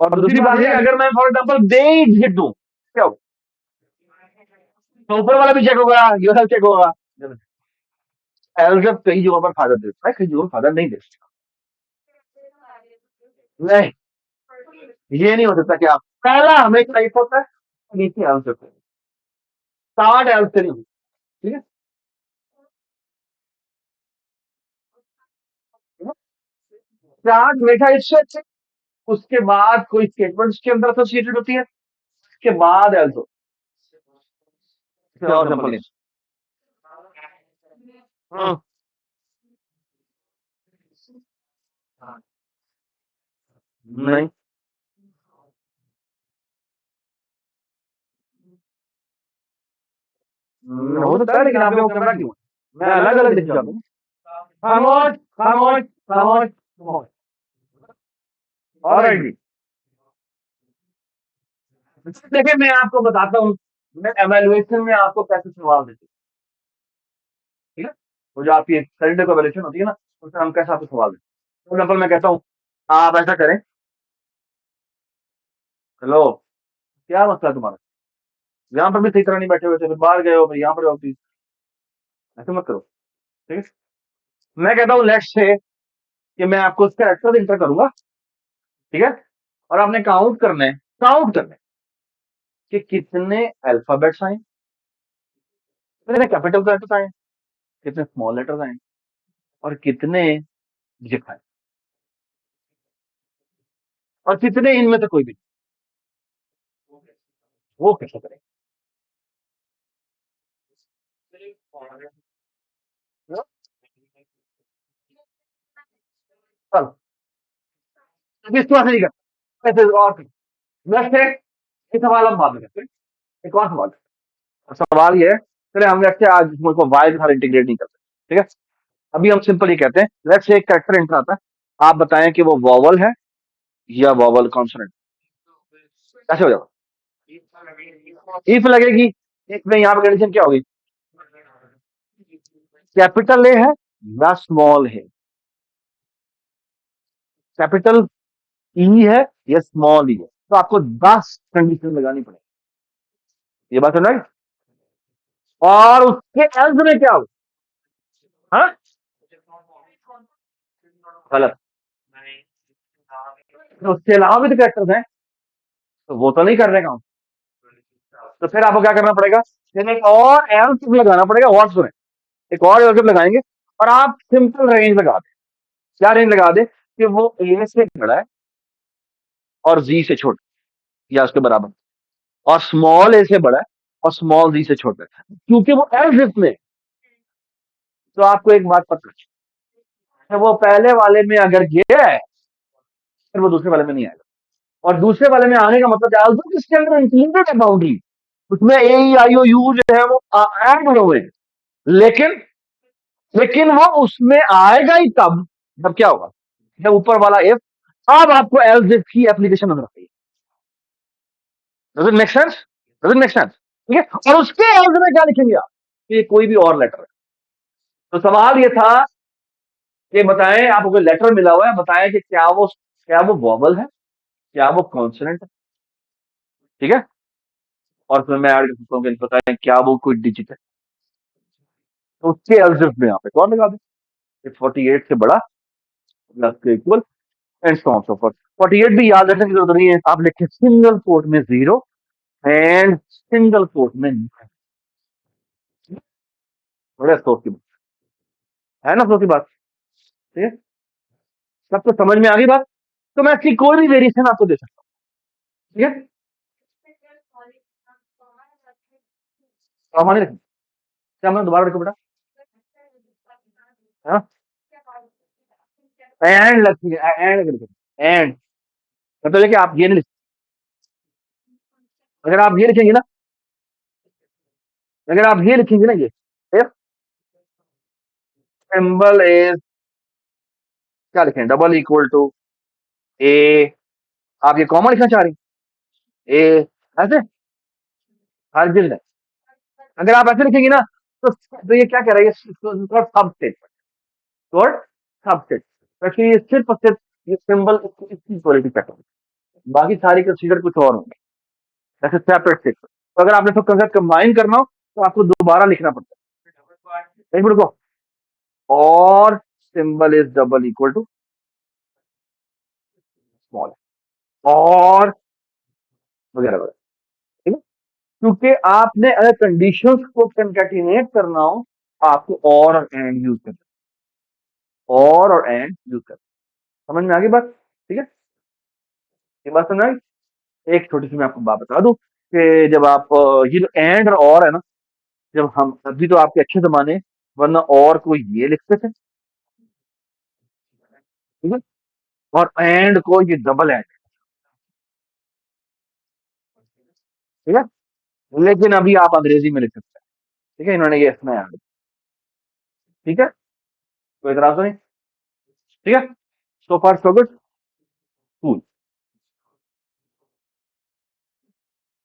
और दूसरी बात है, अगर मैं फॉर एग्जाम्पल दे हिट दूं, क्या हो, तो ऊपर वाला भी चेक होगा, ये सब चेक होगा। एल्जिब्रा कई जगहों पर फायदा देता है, कई जगहों पर फायदा नहीं देता। नहीं, ये नहीं हो सकता कि आप पहला हमेशा एक होता है, नीचे एल्जिब्रा 60 एल्जिब्रा नहीं होती, ठीक है। चार्ट हमेशा इससे अच्छे, उसके बाद कोई स्टेटमेंट के अंदर एसोसिएटेड होती है, उसके बाद एल्सो और सिंपल नहीं। हम्म, नहीं, हो सकता है, लेकिन आपने वो कैमरा क्यों, मैं अलग अलग दिख जाता हूँ। खामोश खामोश खामोश खामोश। ऑलराइट जी, देखिए मैं आपको बताता हूँ, मैं एवेल्युएशन में आपको कैसे सवाल देते हैं, ठीक है। वो जो आपकी करंट एवेल्युएशन होती है ना, उसमें हम कैसे आपको सवाल देते हैं। फॉर एग्जाम्पल मैं कहता हूँ, आप ऐसा करें, हेलो, क्या मसला है तुम्हारा, यहाँ पर भी सही तरह नहीं बैठे हुए थे, फिर बाहर गए हो, फिर यहाँ पर हो, फिर ऐसे मत करो, ठीक है। मैं कहता हूँ लेट्स से कि मैं आपको उसका एक्टर इंटर करूंगा, ठीक है, और आपने काउंट करना है कि कितने अल्फाबेट्स आए, कितने कैपिटल लेटर्स आए, कितने स्मॉल लेटर्स आए, और कितने डिजिट आए, और कितने इनमें से कोई भी नहीं। वो कैसे करें, चलो इस तरह से नहीं करते, ऐसे और नेक्स्ट है, ये सवाल हम बाद में करते हैं, एक और सवाल। सवाल ये है, चले हम वैसे आज मुझको वाई के साथ इंटीग्रेट नहीं करते, ठीक है। अभी हम सिंपल ये कहते हैं, लेट्स से एक कैरेक्टर एंटर आता है, आप बताएं कि वो वॉवल है या वॉवल कॉन्सोनेंट, कैसे हो जाएगा। इफ लगेगी, इसमें यहाँ पे कंडीशन क्या होगी, कैपिटल ए है या स्मॉल है, कैपिटल ई है या स्मॉल ई है, तो आपको 10 कंडीशन लगानी पड़ेगी, ये बात समझ। और उसके एल्स में क्या होगा, हाँ, गलत, तो उसके अलावा भी तो कैरेक्टर्स हैं, तो वो तो नहीं कर रहे काम, तो फिर आपको क्या करना पड़ेगा, फिर एक और एल्स लगाना पड़ेगा, और सुने, एक और एल्स लगाएंगे, और आप सिंपल रेंज लगा दें, क्या रेंज लगा दे कि वो ए से बड़ा है और जी से छोटा या उसके बराबर, और स्मॉल ए से बड़ा है और स्मॉल जी से छोटा है, क्योंकि वो एल्स में। तो आपको एक बात पता है, वो पहले वाले में अगर गया है, फिर वो दूसरे वाले में नहीं आएगा, और दूसरे वाले में आने का मतलब आल्सो किसके अंदर इंक्लूडेड है बाउंड्री, उसमें ए आई ओ यू जो है वो ऐड हुए हैं, लेकिन लेकिन वो उसमें आएगा ही तब जब क्या होगा, जब ऊपर वाला इफ, अब आपको एल्स इफ की एप्लीकेशन नजर आती है। Does it make sense, does it make sense, ठीक है। और उसके एल्स में क्या लिखेंगे आप, कि कोई भी और लेटर है। तो सवाल ये था कि बताएं, आपको कोई लेटर मिला हुआ है, बताएं कि क्या वो वॉवल है, क्या वो कॉन्सोनेंट है, ठीक है। और फिर मैं ऐड कर सकता हूँ कि बताएं क्या वो कोई डिजिट है, तो उसके एल्सिफ में यहाँ पे कौन लगा दे, 48 से बड़ा प्लस के equal, and so on so forth. 48 भी याद रखने की जरूरत नहीं है, आप लिखे सिंगल कोट में 0 एंड सिंगल कोट में 9। बड़े अफसोस की बात है ना, अफसोस की बात, ठीक है। सबको समझ में आ गई बात, तो मैं इसकी कोई भी वेरिएशन आपको दे सकता हूँ, ठीक है। तो हमारे क्या, मैं दोबारा देखो बेटा, हाँ, एंड लगती है, एंड मतलब है कि आप ये नहीं लिख, अगर आप ये लिखेंगे ना, अगर आप ये लिखेंगे ना, ये सिंबल इज, क्या लिखें, डबल इक्वल टू ए आप ये कॉमा लिखना चाह रही हैं ए ऐसे हर जिल्द है। अगर आप ऐसे लिखेंगे ना तो ये क्या कह रहा है, ये सब स्टेटमेंट और सब स्टेट, एक्चुअली ये सिर्फ और सिर्फ ये सिंबल इसकी क्वालिटी चेक, बाकी सारी कंसीडर कुछ और होंगे, जैसे सेपरेट स्टेटमेंट। तो अगर आपने सब कंसेप्ट कंबाइन करना हो तो आपको दोबारा लिखना पड़ता है। एक मिनट को, और symbol is double equal to small, और वगैरह वगैरह, ठीक है। क्योंकि आपने अगर कंडीशंस को कंकैटिनेट करना हो तो आपको और एंड यूज करना, और एंड यूज करना। समझ में आ गई बात? ठीक है, ये बात समझ आई। एक छोटी सी मैं आपको बात बता दूं कि जब आप ये जो एंड और है ना, जब हम अभी तो आपके अच्छे जमाने, वरना और को ये लिखते थे, ठीक है, और एंड को ये डबल एंड, ठीक है। लेकिन अभी आप अंग्रेजी में लिख सकते हैं, ठीक है, इन्होंने ये इसमें ऐड, ठीक है, कोई इतराज तो नहीं, ठीक है। So far so good, cool,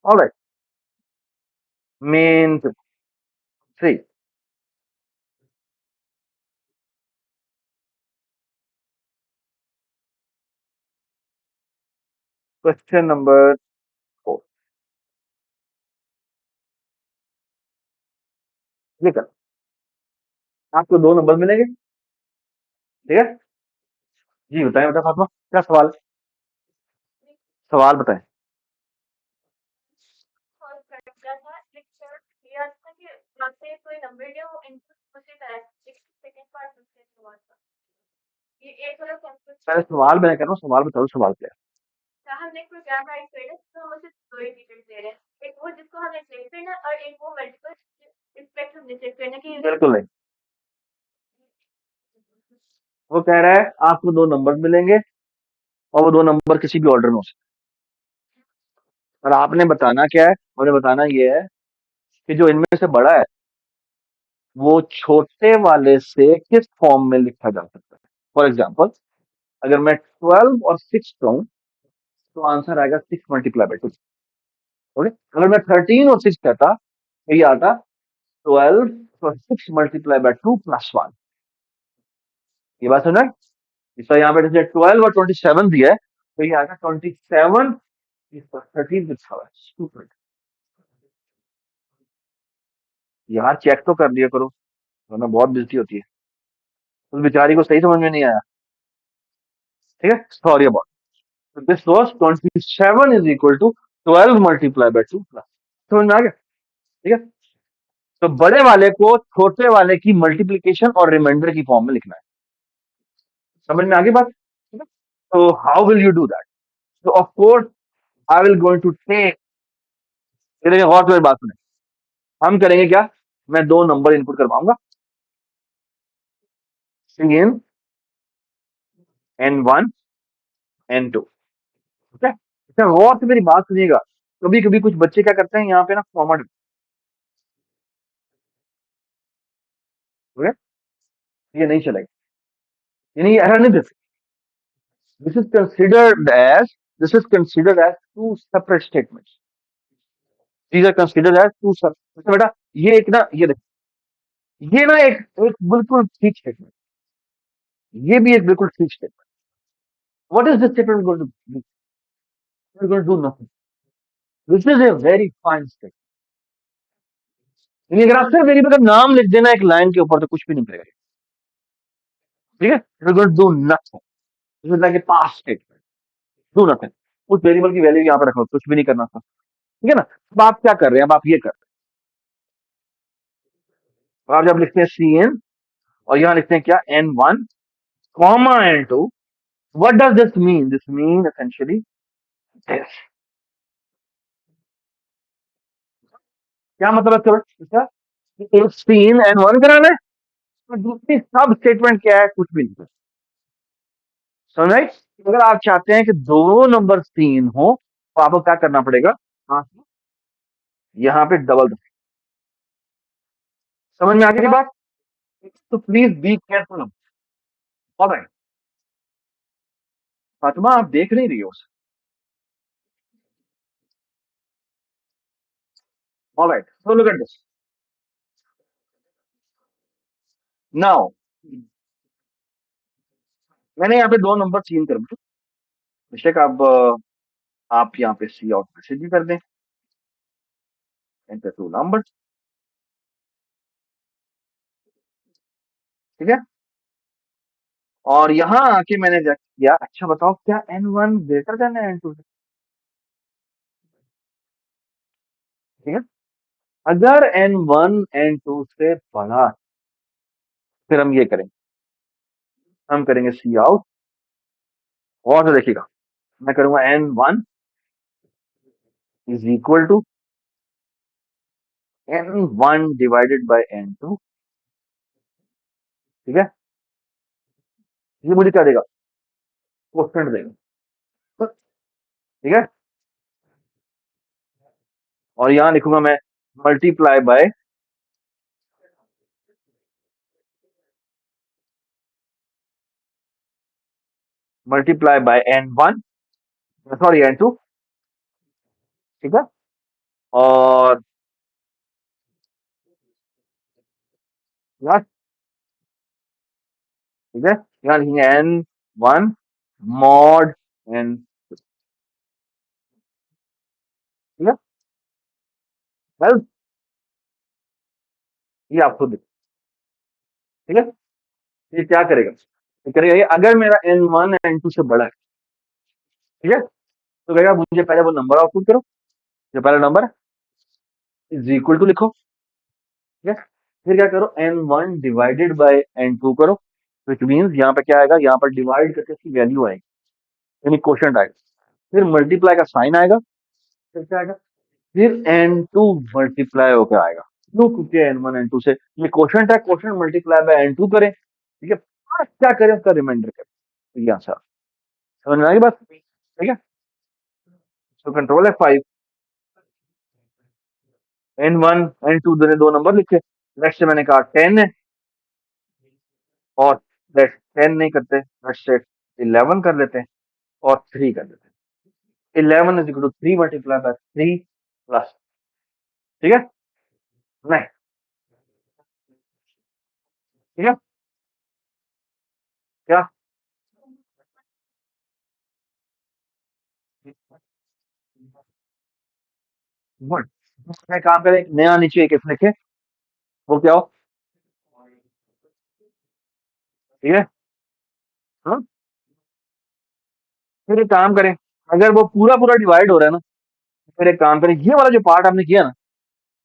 alright. Main three, question number 4, ये कर, आपको 2 नंबर मिलेंगे, ठीक है। जी बताएं, बता फातिमा, क्या सवाल, सवाल बताएं। पहले सवाल मैं कर रहा हूँ, सवाल बताओ, सवाल क्या है? बिल्कुल नहीं, वो कह रहा है आपको 2 नंबर मिलेंगे और वो 2 नंबर किसी भी ऑर्डर में हो सकते हैं। और आपने बताना क्या है, आपने बताना ये है कि जो इनमें से बड़ा है वो छोटे वाले से किस फॉर्म में लिखा जा सकता है। फॉर एग्जाम्पल, अगर मैं 12 और 6 कहूं तो आंसर आएगा 6 × 2। ओके, अगर मैं 13 और 6 कहता तो ये आता 12 और 6 × 2 + 1। ये बात समझा? इसका यहाँ पे जैसे 12 और 27 दिया है तो ये आएगा 27 13 लिखा हुआ है, stupid। यार चेक तो कर लिया करो, वरना बहुत बेइज्जती होती है। उस बेचारी को सही समझ में नहीं आया, ठीक है, सॉरी अबाउट। तो this was 27 is equal to 12 × 2 + समझ में आ गया? ठीक है, तो बड़े वाले को छोटे वाले की मल्टीप्लीकेशन और रिमाइंडर की फॉर्म में लिखना है। समझ में आ गई बात? ठीक है, तो how will you do that? तो of course I will going to take, ये देखिए गौर से मेरी बात सुने, हम करेंगे क्या, मैं 2 नंबर इनपुट करवाऊंगा, CN N1 N2, ठीक है। अच्छा गौर से मेरी बात सुनिएगा, कभी कभी कुछ बच्चे क्या करते हैं यहाँ पे ना कॉमा, ये नहीं चलेगा, यानी ये एरर नहीं दे सकते। This is considered as, this is considered as two separate statements. These are considered as two separate। अच्छा बेटा, ये एक ना, ये देखो, ये ना एक एक बिल्कुल ठीक स्टेटमेंट, ये भी एक बिल्कुल ठीक statement. What is this statement going to do? It's going to do nothing. This is a very fine statement। यानी अगर आप सिर्फ वेरिएबल का नाम लिख देना एक लाइन के ऊपर तो कुछ भी नहीं करेगा, ठीक है। It's going to do nothing। This is like a past statement। Do nothing। उस वेरिएबल की वैल्यू यहाँ पे रखो, कुछ भी नहीं करना था, ठीक है ना। अब आप क्या कर रहे हैं, अब आप ये कर रहे हैं, आप जब लिखते हैं CN और यहाँ लिखते हैं क्या, N1 comma N2, what does this mean? This mean essentially this। क्या मतलब है इसका? एक सीन N1 कराना है और दूसरी सब स्टेटमेंट क्या है, कुछ भी नहीं। समझ आई? अगर आप चाहते हैं कि दोनों नंबर सीन हो तो आपको क्या करना पड़ेगा, हाँ, यहाँ पे डबल, समझ में आ गई बात? तो please be careful. Alright, Fatima आप देख नहीं रही हो, All right. So look at this. Now, मैंने यहाँ पे दो नंबर चेंज कर दिए। बेशक आप यहाँ पे सी आउट मैसेज भी कर दें। Enter two number. ठीक है। और यहाँ आके मैंने चेक किया, अच्छा बताओ क्या N1 ग्रेटर देन है N2 से? ठीक है। अगर N1 N2 से बड़ा है, फिर हम ये करेंगे, हम करेंगे सी आउट। और तो देखिएगा, मैं करूंगा N1 is equal to N1 divided by N2। ठीक है। ये मुझे क्या देगा? कोष्टक देगा। ठीक है। और यहां लिखूंगा मैं multiply by N1, sorry N2। ठीक है। और यहाँ, ठीक है, यहाँ लिखेंगे N1 मॉड N। ठीक है। वेल, ये आप खुद देखो। ठीक है। ये क्या करेगा? ये करेगा ये, अगर मेरा N1 N2 से बड़ा है, ठीक है, तो कहेगा मुझे पहले वो नंबर आउटपुट करो, जो पहला नंबर है, इज इक्वल टू लिखो। ठीक है। फिर क्या करो, N1 डिवाइडेड बाय N2 करो, विच मीन्स यहाँ पे क्या आएगा, यहाँ पर डिवाइड करके इसकी वैल्यू आएगी, यानी क्वोशंट आएगा। फिर मल्टीप्लाई का साइन आएगा। फिर क्या आएगा? फिर N2 मल्टीप्लाई होकर आएगा। क्यों? क्योंकि N1 N2 से ये क्वोशंट है, क्वोशंट मल्टीप्लाई बाय N2 करें। ठीक है। और क्या करें, उसका रिमाइंडर करें। तो ये आंसर समझ में आ गई बात? ठीक है। तो कंट्रोल F5, N1 N2 दोनों दो नंबर लिखे। लेट्स से मैंने कहा 10 है, और लेट्स 10 नहीं करते, लेट्स से 11 कर लेते हैं, और 3 कर देते हैं। 11 is equal to 3 multiply by 3 plus. ठीक है। नहीं। ठीक है। क्या? गुड। मैं काम करें, नया नीचे एक if लिखे, वो क्या हो? ठीक है। हाँ? फिर एक काम करें, अगर वो पूरा पूरा डिवाइड हो रहा है ना, तो फिर एक काम करें, ये वाला जो पार्ट आपने किया ना,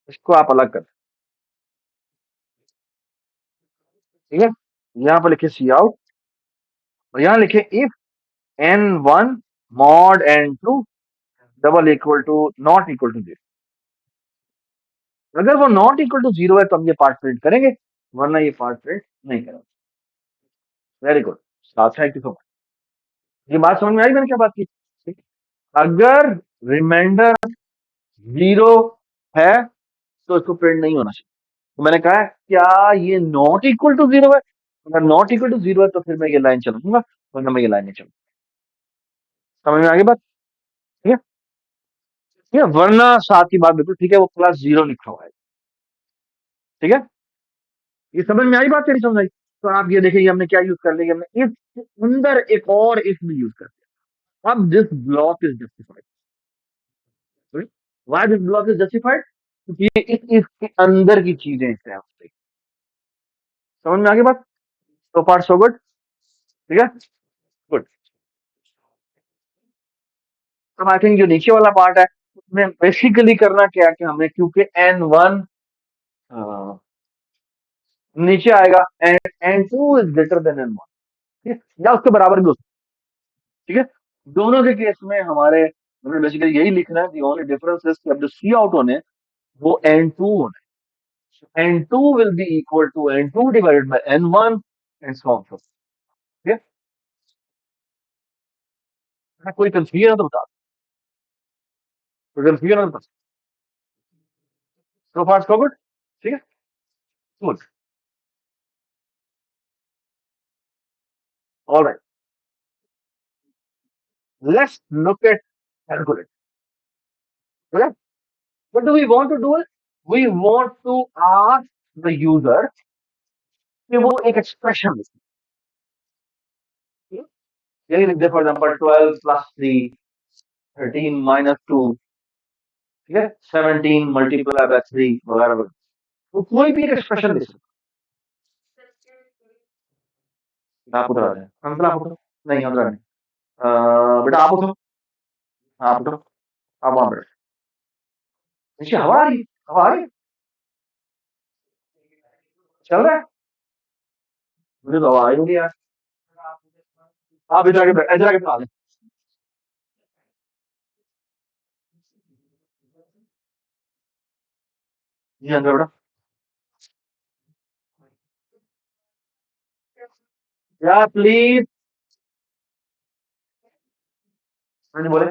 इसको आप अलग कर दें। ठीक है। यहाँ पर लिखे सी आउट, और यहाँ लिखे if N1 mod N2 double equal to not equal to 0। अगर वो नॉट इक्वल टू 0 है तो हम ये पार्ट प्रिंट करेंगे, वरना ये पार्ट प्रिंट नहीं करेंगे। Very good. Thank you so much. ये बात समझ में आई मैंने क्या बात की? ठीक है? अगर रिमाइंडर 0 है तो इसको प्रिंट नहीं होना चाहिए। तो मैंने कहा क्या ये नॉट इक्वल टू 0 है? अगर नॉट इक्वल टू 0 है तो फिर मैं ये लाइन चलाऊंगा, वरना मैं ये लाइन नहीं चलाऊंगा। समझ में आ गई बात? ठीक है। ठीक है, वरना साथ की बात बिल्कुल ठीक है, वो प्लस 0 लिखा हुआ है। ठीक है। ये समझ में आई बात, तेरी समझ आई? तो आप ये देखिए, हमने क्या यूज कर लिया, हमने इफ के अंदर एक और इफ भी यूज कर दिया। अब this block is justified. Why this block is justified? क्योंकि ये इस if के अंदर की चीजें हैं। समझ में आ गई बात? सो फार सो गुड। ठीक है। गुड। अब आई थिंक जो नीचे वाला पार्ट है, उसमें बेसिकली करना क्या है कि हमें, क्योंकि N1 नीचे आएगा, and N2 is greater then N1, ठीक है, या उसके बराबर भी हो सकता है। ठीक है। दोनों के केस में हमारे हमें बेसिकली यही लिखना है, दी ओनली डिफरेंस इज कि अब जो सी आउट होने हैं, वो N2 होने हैं। N2 will be equal to N2 divided by N1 and so on. ठीक है। कोई कंफ्यूजन है तो बता, कोई कंफ्यूजन है तो बता। So far so good. ठीक है। Good. Alright, let's look at calculate. What do we want to do? We want to ask the user कि वो एक एक्सप्रेशन लिखे। यही लिख दे फॉर एग्जाम्पल 12 + 3 13 - 2, ठीक है, 17 × 3 वगैरह वगैरह। तो कोई भी एक एक्सप्रेशन लिख सकते। आप उठा दें, अंकल आप उठो। नहीं अंकल नहीं। बेटा आप उठो। हाँ, आप उठो। आप वहां बैठो। नीचे हवा आ रही है, हवा आ रही है, चल रहा है। मुझे तो हवा आई नहीं यार। आप इधर आके बता दें। जी अंकल बेटा। या प्लीज। हाँ जी बोले।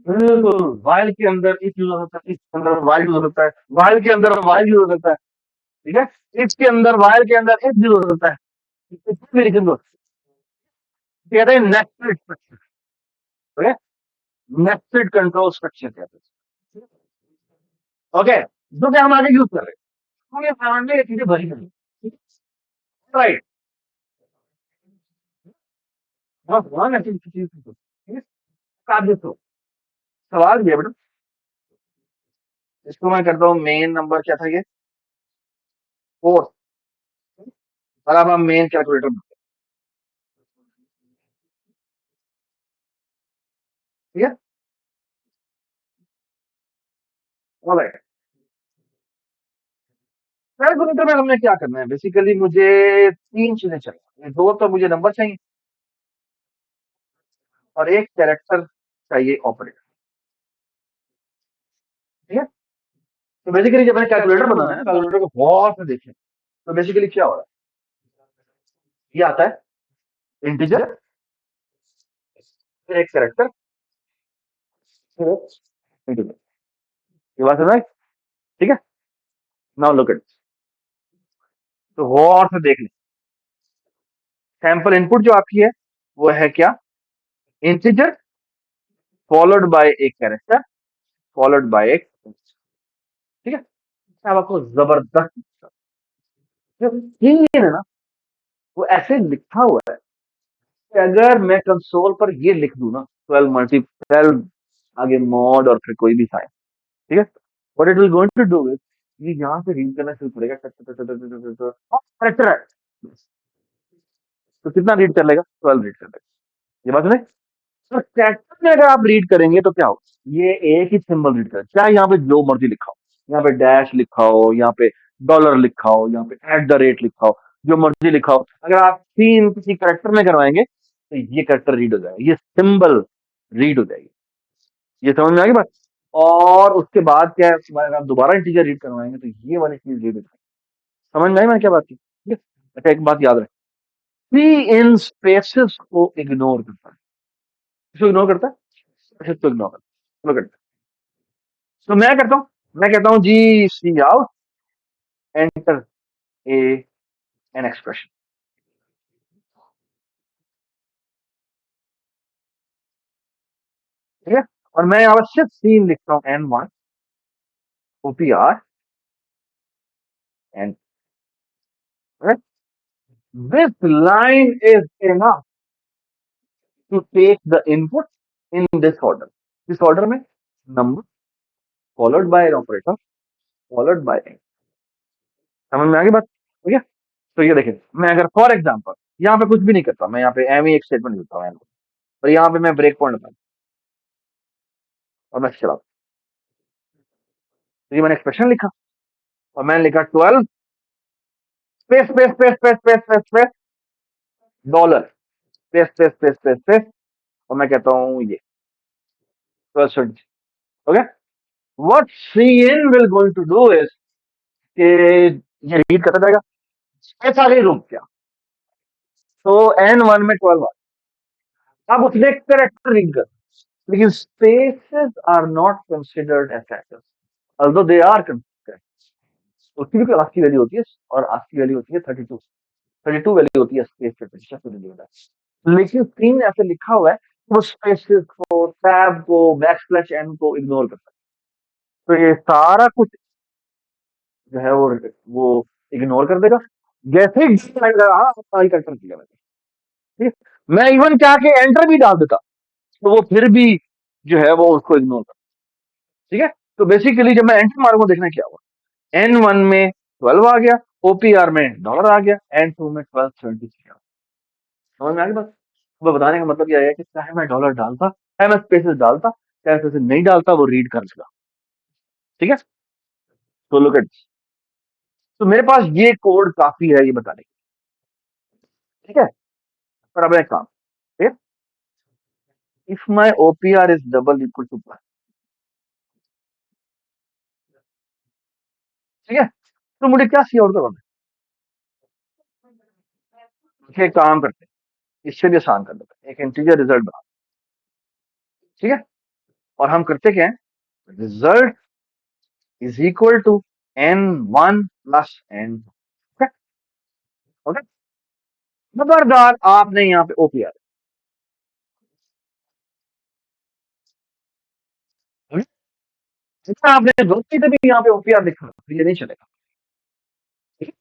बिल्कुल, वाइल के अंदर इफ यूज हो सकता है, इसके अंदर वाइल यूज हो सकता है, वाइल के अंदर वाइल यूज हो सकता है, ठीक है, इसके अंदर वाइल के अंदर इफ यूज हो सकता है। इसको भी लिखेंगे, कहते हैं nested structure. Okay, nested control structure कहते हैं। ओके, जो कि हम आगे यूज कर रहे हैं, तो ये सामने ये चीजें भरी हुई, राइट। बस वन ऐसी चीज, ठीक है, काबिज हो। सवाल ये बेटा, इसको मैं करता हूँ मेन नंबर क्या था ये, 4। और अब हम मेन कैलकुलेटर, ठीक है। ऑलराइट, कैलकुलेटर में हमने क्या करना है, बेसिकली मुझे 3 चीजें चाहिए, दो तो मुझे नंबर चाहिए और एक कैरेक्टर चाहिए ऑपरेटर, ठीक है। तो बेसिकली जब मैंने कैलकुलेटर बनाना है, कैलकुलेटर को गौर से देखें, तो बेसिकली क्या हो रहा है, ये आता है इंटीजर, फिर एक कैरेक्टर, फिर एक इंटीजर। ये बात समझ, ठीक है। नाउ लुक एट, तो गौर से देख लें, सैंपल इनपुट जो आपकी है वो है क्या, इंटीजर फॉलोड बाय एक कैरेक्टर फॉलोड बाय एक, ठीक है। अब आपको जबरदस्त, जो तीन है ना, वो ऐसे लिखा हुआ है कि अगर मैं कंसोल पर ये लिख दूं ना, 12 × 12 आगे मॉड और फिर कोई भी साइन, ठीक है, what it will going to do is, ये यहाँ से रीड करना शुरू करेगा, करेक्टर है, तो कितना रीड कर लेगा, 12 रीड कर लेगा। ये बात नहीं। तो कैरेक्टर में अगर आप रीड करेंगे तो क्या हो, ये एक ही सिंबल रीड करें, चाहे यहाँ पे जो मर्जी लिखा हो, यहाँ पे डैश लिखा हो, यहाँ पे डॉलर लिखा हो, यहाँ पे @ लिखा हो, जो मर्जी लिखा हो, अगर आप 3 किसी करेक्टर में करवाएंगे तो ये करेक्टर रीड हो जाएगा, ये सिंबल रीड हो जाएगी। ये समझ में आ गई बात। और उसके बाद क्या है, अगर आप दोबारा इंटीजर रीड करवाएंगे तो ये वाली चीज रीड हो जाएगी। समझ में आई मैंने क्या बात की, ठीक है। अच्छा एक बात याद रखें, सी इन स्पेसेस को इग्नोर करता है, इसको इग्नोर करता है, स्पेसेस को इग्नोर करता है। तो मैं करता हूँ, मैं कहता हूँ जी cout, enter a an expression, ठीक है। और मैं यहाँ पर सिर्फ सीन लिखता हूँ, N1 OPR and, this line is enough to take the input in this order, इस ऑर्डर में number followed by an operator followed by N. समझ में आ गई बात, ठीक है। तो ये देखिए, मैं अगर फॉर एग्जाम्पल यहाँ पे कुछ भी नहीं करता, मैं यहाँ पे एम ही एक स्टेटमेंट लिखता हूँ, और यहाँ पे मैं ब्रेक पॉइंट लगाता हूँ और मैं चलाता हूँ, तो ये मैंने एक्सप्रेशन लिखा और मैंने लिखा 12 space space space space space space space dollar space space space space space, और मैं कहता हूँ ये 12 okay. What cin will going to do is कि ये रीड करता जाएगा, स्पेस आगे रुक गया, तो N1 में 12 आ, अब उसने करेक्टर रीड कर, लेकिन spaces are not considered as factors, although they are considered, उसकी भी कोई आस्की वैल्यू होती है, और आस्की वैल्यू होती है 32, 32 वैल्यू होती है स्पेस पे प्रतिशत में लिखा है। लेकिन स्क्रीन ऐसे लिखा हुआ है, वो स्पेसेस को, टैब को, बैकस्लैश एन को इग्नोर करता है, तो ये सारा कुछ जो है वो इग्नोर कर देगा। जैसे ही लगेगा हाँ अपना ही कंट्रोल किया मैंने, ठीक है। मैं इवन क्या के एंटर भी डाल देता तो वो फिर भी जो है वो उसको इग्नोर कर, ठीक है। तो बेसिकली जब मैं एंटर मारूंगा देखना क्या हुआ। N1 में 12 आ गया, OPR में डॉलर आ गया, N2 में 1273 आ गया। समझ में आ गई बात। तो बताने का मतलब यह है कि चाहे मैं डॉलर डालता, चाहे मैं स्पेसेस डालता, चाहे स्पेसेस नहीं डालता, वो रीड कर लेगा, ठीक है। तो लुक एट, तो मेरे पास ये कोड काफी है ये बताने के लिए, ठीक है। पर अब एक काम, if my OPR is double equal two plus, ठीक है, तो मुझे क्या सी आउट करवाना है। एक काम करते हैं, इससे भी आसान कर देते हैं, एक इंटीजर रिजल्ट बना, ठीक है। और हम करते क्या है, result is equal to N1 plus N2, okay. खबरदार आपने यहाँ पे OPR, आपने गलती से भी यहाँ पे OPR लिखा तो ये नहीं चलेगा, ठीक है?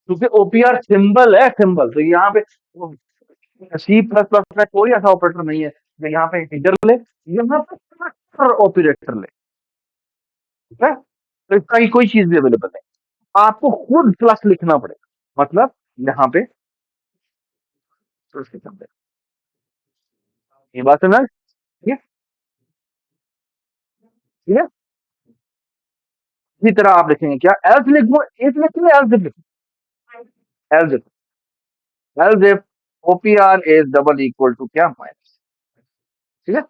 क्योंकि OPR सिंबल है, सिंबल। तो यहाँ पे C++ में कोई ऐसा ऑपरेटर नहीं है जो यहाँ पे इंटीजर ले, यहाँ पे ऑपरेटर ले, ठीक है। तो इसका ही कोई चीज भी अवेलेबल है, आपको खुद प्लस लिखना पड़ेगा, मतलब यहाँ पे प्लस लिखना पड़ेगा। ये बात समझ, ठीक है, ठीक है। इसी तरह आप लिखेंगे क्या, एल्स लिखो, इफ लिखो, एल्स लिखो, else else if OPR is double equal to क्या, माइनस, ठीक है।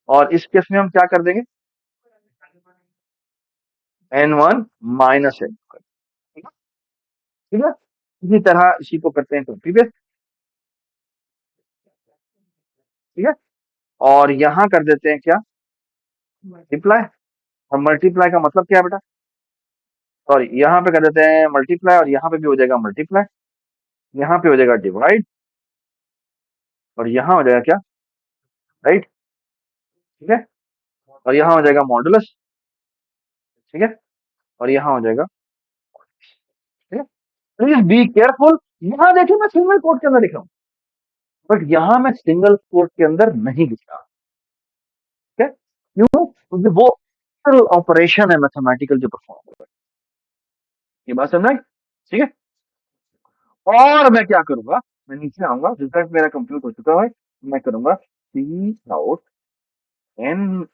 और इस केस में हम क्या कर देंगे, N1 माइनस N, ठीक है। इसी तरह इसी को करते हैं कॉपी पेस्ट, ठीक है। और यहाँ कर देते हैं क्या, मल्टीप्लाई। और मल्टीप्लाई का मतलब क्या है बेटा, सॉरी, यहाँ पे कर देते हैं मल्टीप्लाई, और यहाँ पे भी हो जाएगा मल्टीप्लाई, यहाँ पे हो जाएगा डिवाइड, और यहाँ हो जाएगा क्या, राइट, ठीक है। और यहाँ हो जाएगा मॉडुलस, ठीक है। और यहाँ हो जाएगा, ठीक है। प्लीज बी केयरफुल, यहाँ देखिए मैं सिंगल कोट के अंदर लिख रहा हूँ, बट यहाँ मैं सिंगल कोट के अंदर नहीं लिख रहा, ठीक है। क्यों, क्योंकि वो ऑपरेशन है मैथमेटिकल जो परफॉर्म हो रहा है। ये बात समझ आई, ठीक है। और मैं क्या करूंगा, मैं नीचे आऊंगा, रिजल्ट मेरा कंप्यूट हो चुका है, मैं करूंगा cout an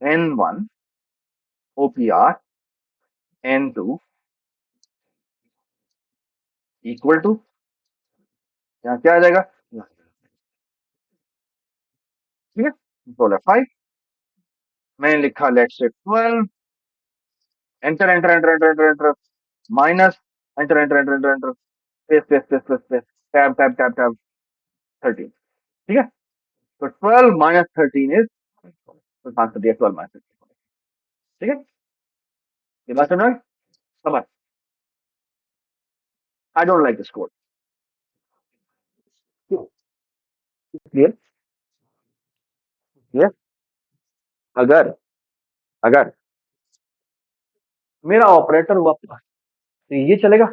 N1 OPR N2 equal to, यहाँ क्या आ जाएगा, ठीक है। कंट्रोल F5, मैंने लिखा let's say 12, enter enter enter enter enter enter, minus, enter enter enter enter enter, space space space space space, tab tab tab tab 13, ठीक है। तो 12 माइनस 13 इज, तो आंसर दिया 12 माइनस 13, ठीक है। ये बात समझ, समझ, आई don't like this code, clear, clear. अगर अगर मेरा ऑपरेटर हुआ प्लस, तो ये चलेगा,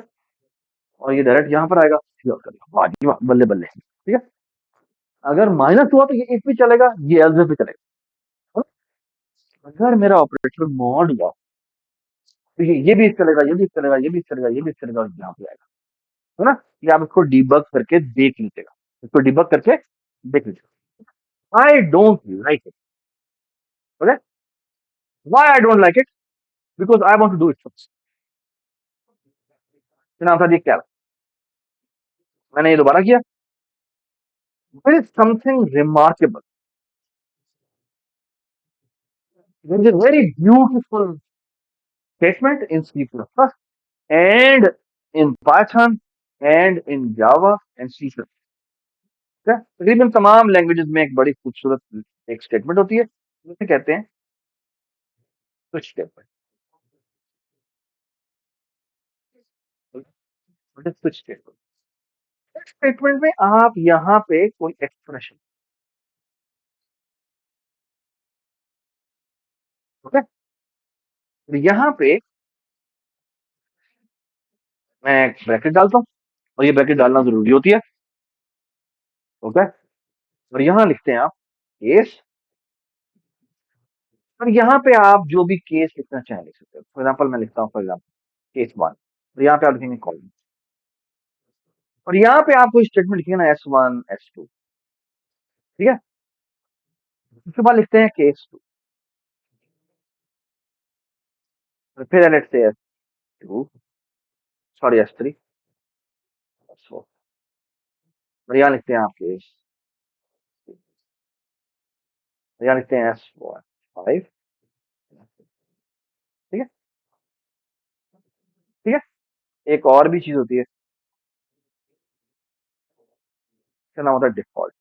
और ये डायरेक्ट यहाँ पर आएगा, क्लियर कर दिया, वाह जी वाह, बल्ले बल्ले, ठीक है। अगर माइनस हुआ तो ये इफ भी चलेगा, ये एल्स भी चलेगा। अगर मेरा ऑपरेटर मॉड हुआ तो ये भी चलेगा, ये भी चलेगा, ये भी चलेगा, ये भी चलेगा, और यहाँ पे आएगा, है ना। ये आप इसको डिबग करके देख लीजिएगा, इसको डिबग करके देख लीजिएगा। I don't like it, okay. Why I don't like it, because I want to do it first. फिर आंसर ये क्या, मैंने ये दोबारा किया, there is something remarkable, there is a very beautiful statement in C++ and in Python and in Java and C++, ठीक है। तकरीबन तमाम लैंग्वेजेस में एक बड़ी खूबसूरत एक स्टेटमेंट होती है, उसे कहते हैं switch statement, switch statement. Statement में आप यहाँ पे कोई एक्सप्रेशन, ओके, तो यहाँ पे मैं एक ब्रैकेट डालता हूँ और ये ब्रैकेट डालना जरूरी होती है। ओके, और यहाँ लिखते हैं आप केस, और यहाँ पे आप जो भी केस लिखना चाहें लिख सकते हो। फॉर एग्जाम्पल मैं लिखता हूँ, फॉर एग्जाम्पल केस 1, और यहाँ पे आप लिखेंगे कॉलम, और यहाँ पे आप कोई स्टेटमेंट लिखेंगे ना S1 S2, ठीक है। उसके बाद लिखते हैं केस 2, और फिर let's say S2, sorry S3 S4, और यहाँ लिखते हैं आप केस, यहाँ लिखते हैं S1 5, ठीक है, ठीक है। एक और भी चीज होती है, इसका नाम होता है डिफॉल्ट।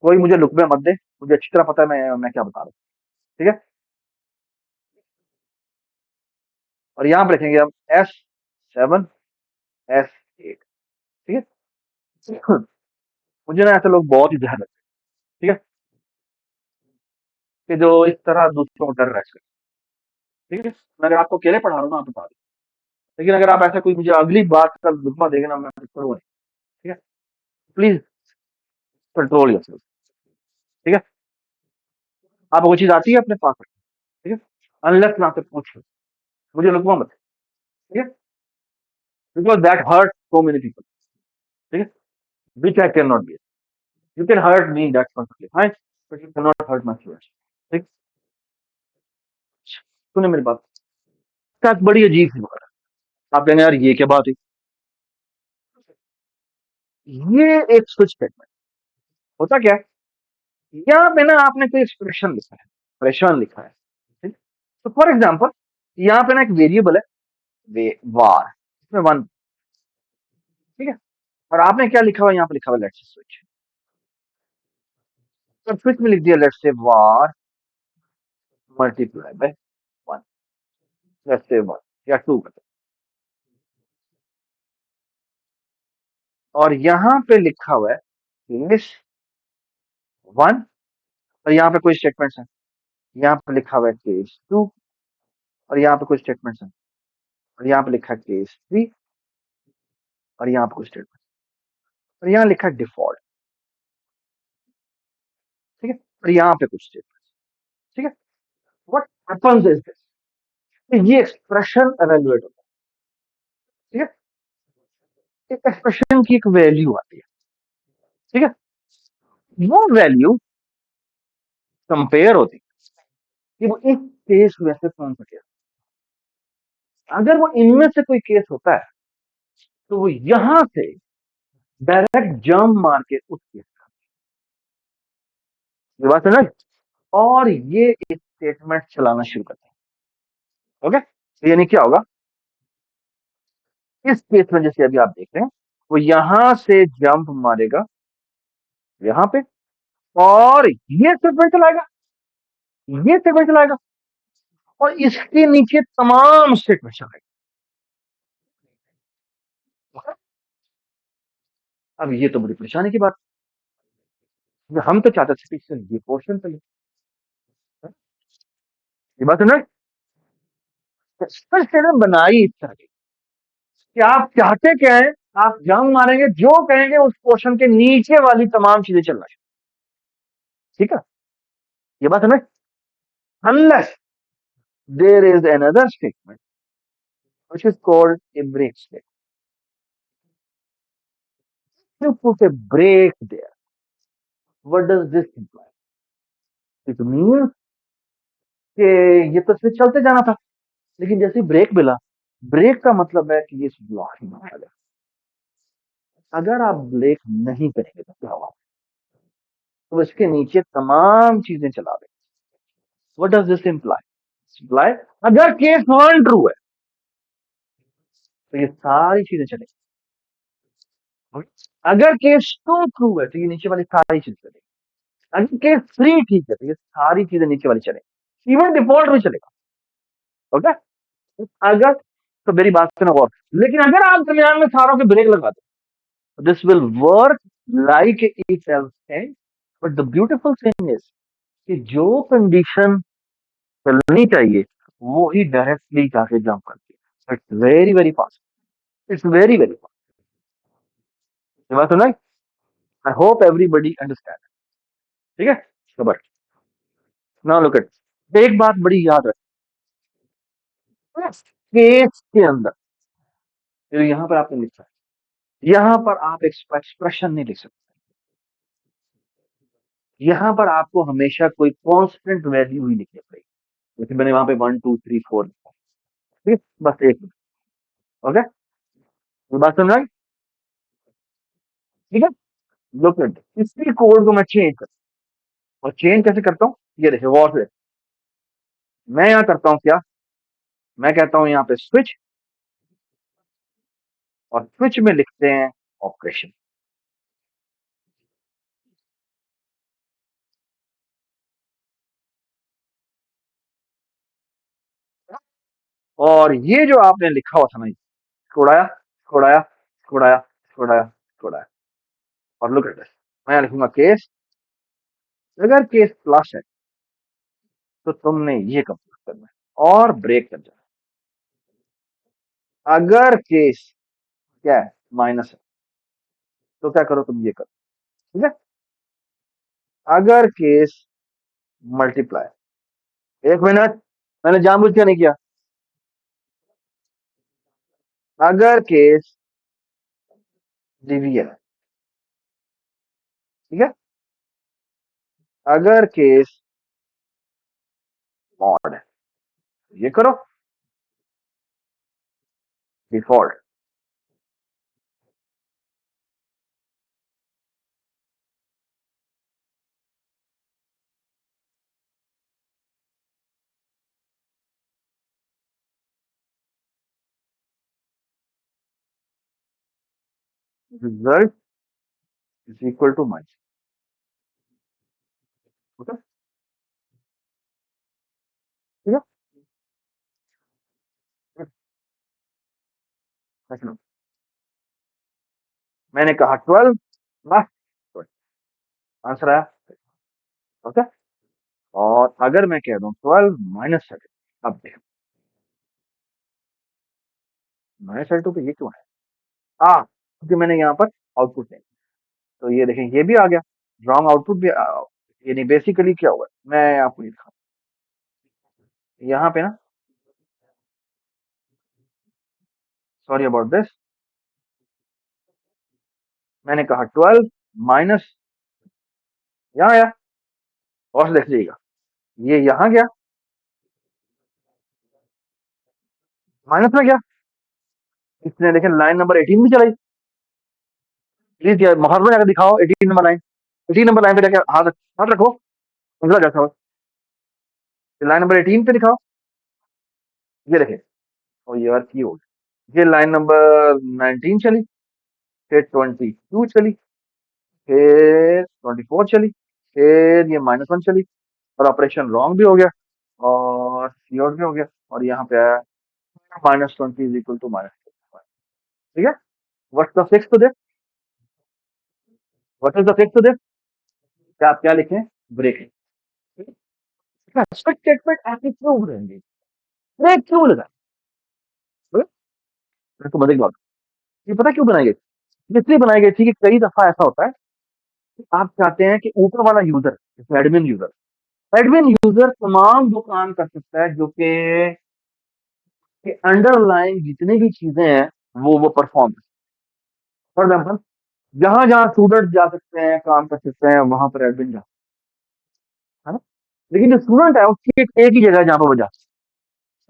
कोई मुझे लुक में मत दे, मुझे अच्छी तरह पता है मैं क्या बता रहा हूँ, ठीक है। और यहाँ पे लिखेंगे हम S7 S8, ठीक है। मुझे ना ऐसे लोग बहुत ही ध्यान रखते हैं, ठीक है, कि जो इस तरह दूसरों को डर रखते हैं, ठीक है। मैं अगर आपको अकेले पढ़ा रहा हूँ ना, आप बता दो, लेकिन अगर आप ऐसा कोई मुझे अगली बात का लुकमा देंगे ना, मैं करूँगा नहीं, ठीक है। प्लीज कंट्रोल योरसेल्फ, ठीक है। आप वो चीज आती है अपने पास रखें, ठीक है, अनलेस मैं आपसे पूछ लूं, मुझे लुकमा मत, ठीक है, because that hurt so many people, ठीक है, which I can not be. You can hurt me that personally fine, but you can not hurt my students, ठीक। सुने मेरी बात, क्या बड़ी अजीब सी बात है, आप कहेंगे यार ये क्या बात है, ये एक स्विच स्टेटमेंट होता क्या है, यहाँ पे ना आपने कोई एक्सप्रेशन लिखा है, एक्सप्रेशन लिखा है, ठीक। तो फॉर एग्जाम्पल यहाँ पे ना एक वेरिएबल है, वार, इसमें 1, ठीक है, और आपने क्या लिखा हुआ, यहाँ पे लिखा हुआ लेट्स स्विच, तो स्विच में लिख दिया let's say war multiply by 1, let's say 1 या 2 करते हैं। और यहाँ पे लिखा हुआ है केस 1, और यहाँ पे कोई स्टेटमेंट्स है, यहाँ पे लिखा हुआ है केस 2, और यहाँ पे कोई स्टेटमेंट्स है, और यहाँ पे लिखा है केस 3, और यहाँ पे कुछ स्टेटमेंट, और यहाँ लिखा है डिफॉल्ट, ठीक है, और यहाँ पे कुछ स्टेटमेंट, ठीक है। व्हाट हैपेंस इज दिस, ये एक्सप्रेशन एवेल्युएट होता है, ठीक है। एक एक्सप्रेशन की एक वैल्यू आती है, ठीक है, वो वैल्यू कंपेयर होती है कि वो इस केस में से कौन सा केस, अगर वो इनमें से कोई केस होता है तो वो यहां से डायरेक्ट जंप मार के उस केस, ये बात है ना, और ये स्टेटमेंट चलाना शुरू करते हैं। ओके, तो यानी क्या होगा, इस केस में जैसे अभी आप देख रहे हैं, वो यहां से जंप मारेगा यहां पे, और ये स्टेटमेंट चलाएगा, ये स्टेटमेंट चलाएगा, और इसके नीचे तमाम स्टेटमेंट चलाएगा। अब ये तो बड़ी परेशानी की बात है, हम तो चाहते थे कि इससे ये पोर्शन चले, ये बात है ना। स्टेटमेंट बनाई इस तरह की कि आप चाहते क्या है, आप जंप मारेंगे, जो कहेंगे उस पोर्शन के नीचे वाली तमाम चीजें चलना चाहिए, ठीक है, ये बात है ना। Unless there is another statement which is called a break statement. You put a break there. What does this imply? It means कि ये तो स्विच चलते जाना था, लेकिन जैसे ब्रेक मिला, ब्रेक का मतलब है कि ये ब्लॉक ही मारा गया। अगर आप ब्रेक नहीं करेंगे तो क्या होगा, तो इसके नीचे तमाम चीजें चला देंगे। व्हाट डज दिस इम्प्लाई, अगर केस 1 ट्रू है तो ये सारी चीजें चलेंगी, अगर केस 2 ट्रू है तो ये नीचे वाली सारी चीजें चलेंगी, अगर केस 3 ठीक है तो ये सारी चीजें नीचे वाली चलेंगी, इवन डिफॉल्ट भी चलेगा। ओके, अगर, तो मेरी बात सुनो और, लेकिन अगर आप दरमियान में सारों के ब्रेक लगा दो, this will work like if else and, but the beautiful thing is कि जो कंडीशन चलनी चाहिए वो ही डायरेक्टली जाके जंप करती है। It's very very fast. It's very very fast. ये बात सुना? आई होप एवरीबडी अंडरस्टैंड। ठीक है। तो बट नाउ लुक एट, एक बात बड़ी याद रखना, केस के अंदर जो यहाँ पर आपने लिखा है, यहाँ पर आप एक्सप्रेशन नहीं लिख सकते। यहाँ पर आपको हमेशा कोई कांस्टेंट वैल्यू ही लिखनी पड़ेगी। जैसे मैंने वहां पे 1 2 3 4 लिखा। ठीक है, बस एक मिनट। ओके, ये बात समझ आई? ठीक है। लुक एट, इसी कोड को मैं चेंज करता हूँ, और चेंज कैसे करता हूँ ये देखिए गौर से। मैं यहाँ करता हूँ क्या, मैं कहता हूँ यहाँ पे स्विच, और स्विच में लिखते हैं ऑपरेशन। और ये जो आपने लिखा हुआ था ना, छोड़ाया छोड़ाया छोड़ाया छोड़ाया छोड़ाया, और लुक एट दिस, मैं यहाँ लिखूंगा केस। अगर केस प्लस है तो तुमने ये कंप्यूट करना है और ब्रेक कर जाना। अगर केस क्या है, माइनस है, तो क्या करो तुम ये करो। ठीक है। अगर केस मल्टीप्लाई, एक मिनट, मैंने जानबूझ के नहीं किया। अगर केस डिवीजन है, ठीक है। अगर केस मॉड है, ये करो default. Result is equal to minus. ठीक है। सुनो, मैंने कहा 12, बस आंसर आया। ओके। और अगर मैं कह दूं 12 - 7, अब देखो -2 पे ये क्यों है, क्योंकि मैंने यहाँ पर आउटपुट नहीं, तो ये देखें ये भी आ गया, रॉन्ग आउटपुट भी यानी बेसिकली क्या हुआ है, मैं आपको ये दिखाऊं। यहाँ पे ना, सॉरी अबाउट दिस, मैंने कहा 12 माइनस, यहाँ आया, और से देख लीजिएगा ये यहाँ गया, माइनस में गया, इसने देखें लाइन नंबर 18 भी चलाई। प्लीज क्या हाथ में जाकर दिखाओ 18 नंबर लाइन, 18 नंबर लाइन पे जाके हाथ हाथ रखो, उंगला जैसा हो, लाइन नंबर 18 पे दिखाओ। ये देखें, और ये बात की होगी, ये लाइन नंबर 19 चली, फिर 22 चली, फिर 24 चली, फिर ये -1 चली, और ऑपरेशन रॉन्ग भी हो गया, और सी आउट भी हो गया, और यहाँ पे आया -20 इज इक्वल टू -. ठीक है। What's the fix to this, what is the fix to this, क्या आप क्या लिखें, ब्रेक। स्टेटमेंट ऐसे क्यों रहेंगे, ब्रेक क्यों लगा, तो मजे की बात, ये पता क्यों बनाई गई, इसलिए बनाई गई थी कि कई दफा ऐसा होता है कि आप चाहते हैं कि ऊपर वाला यूजर, एडमिन यूजर तमाम वो काम कर सकता है जो कि अंडरलाइन जितनी भी चीजें हैं वो परफॉर्म। फॉर एग्जाम्पल, जहां जहां स्टूडेंट जा सकते हैं काम कर सकते हैं वहां पर एडमिन जा सकता है ना, लेकिन जो स्टूडेंट है उसकी एक ही जगह है जहां पर वो जा सकता है।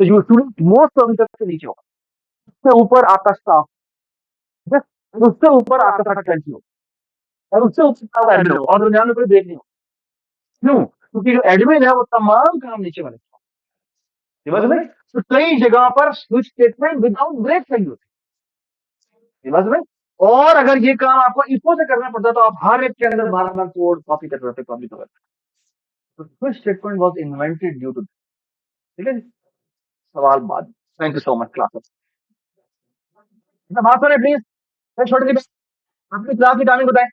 तो जो स्टूडेंट मोस्ट ऑफिसर से नीचे होगा, उससे ऊपर आपका स्टाफ, ठीक है, उससे ऊपर आपका फैकल्टी होगा, और उससे ऊपर एडमिन होगा, और दुनिया में कोई ब्रेक नहीं होगा। क्यों? क्योंकि जो एडमिन है वो तमाम काम नीचे वाले, समझ में? तो कई जगह पर स्विच स्टेटमेंट विदाउट ब्रेक सही होती है, समझ में? और अगर ये काम आपको इफो से करना पड़ता तो आप हर एक के अंदर बार बार कोड कॉपी कर रहे थे, कॉपी कर रहे थे। तो switch statement was invented due to, ठीक है जी? सवाल बाद, thank you so much class. बात करें प्लीज, छोटे सी अपनी क्लास की टाइमिंग बताएं।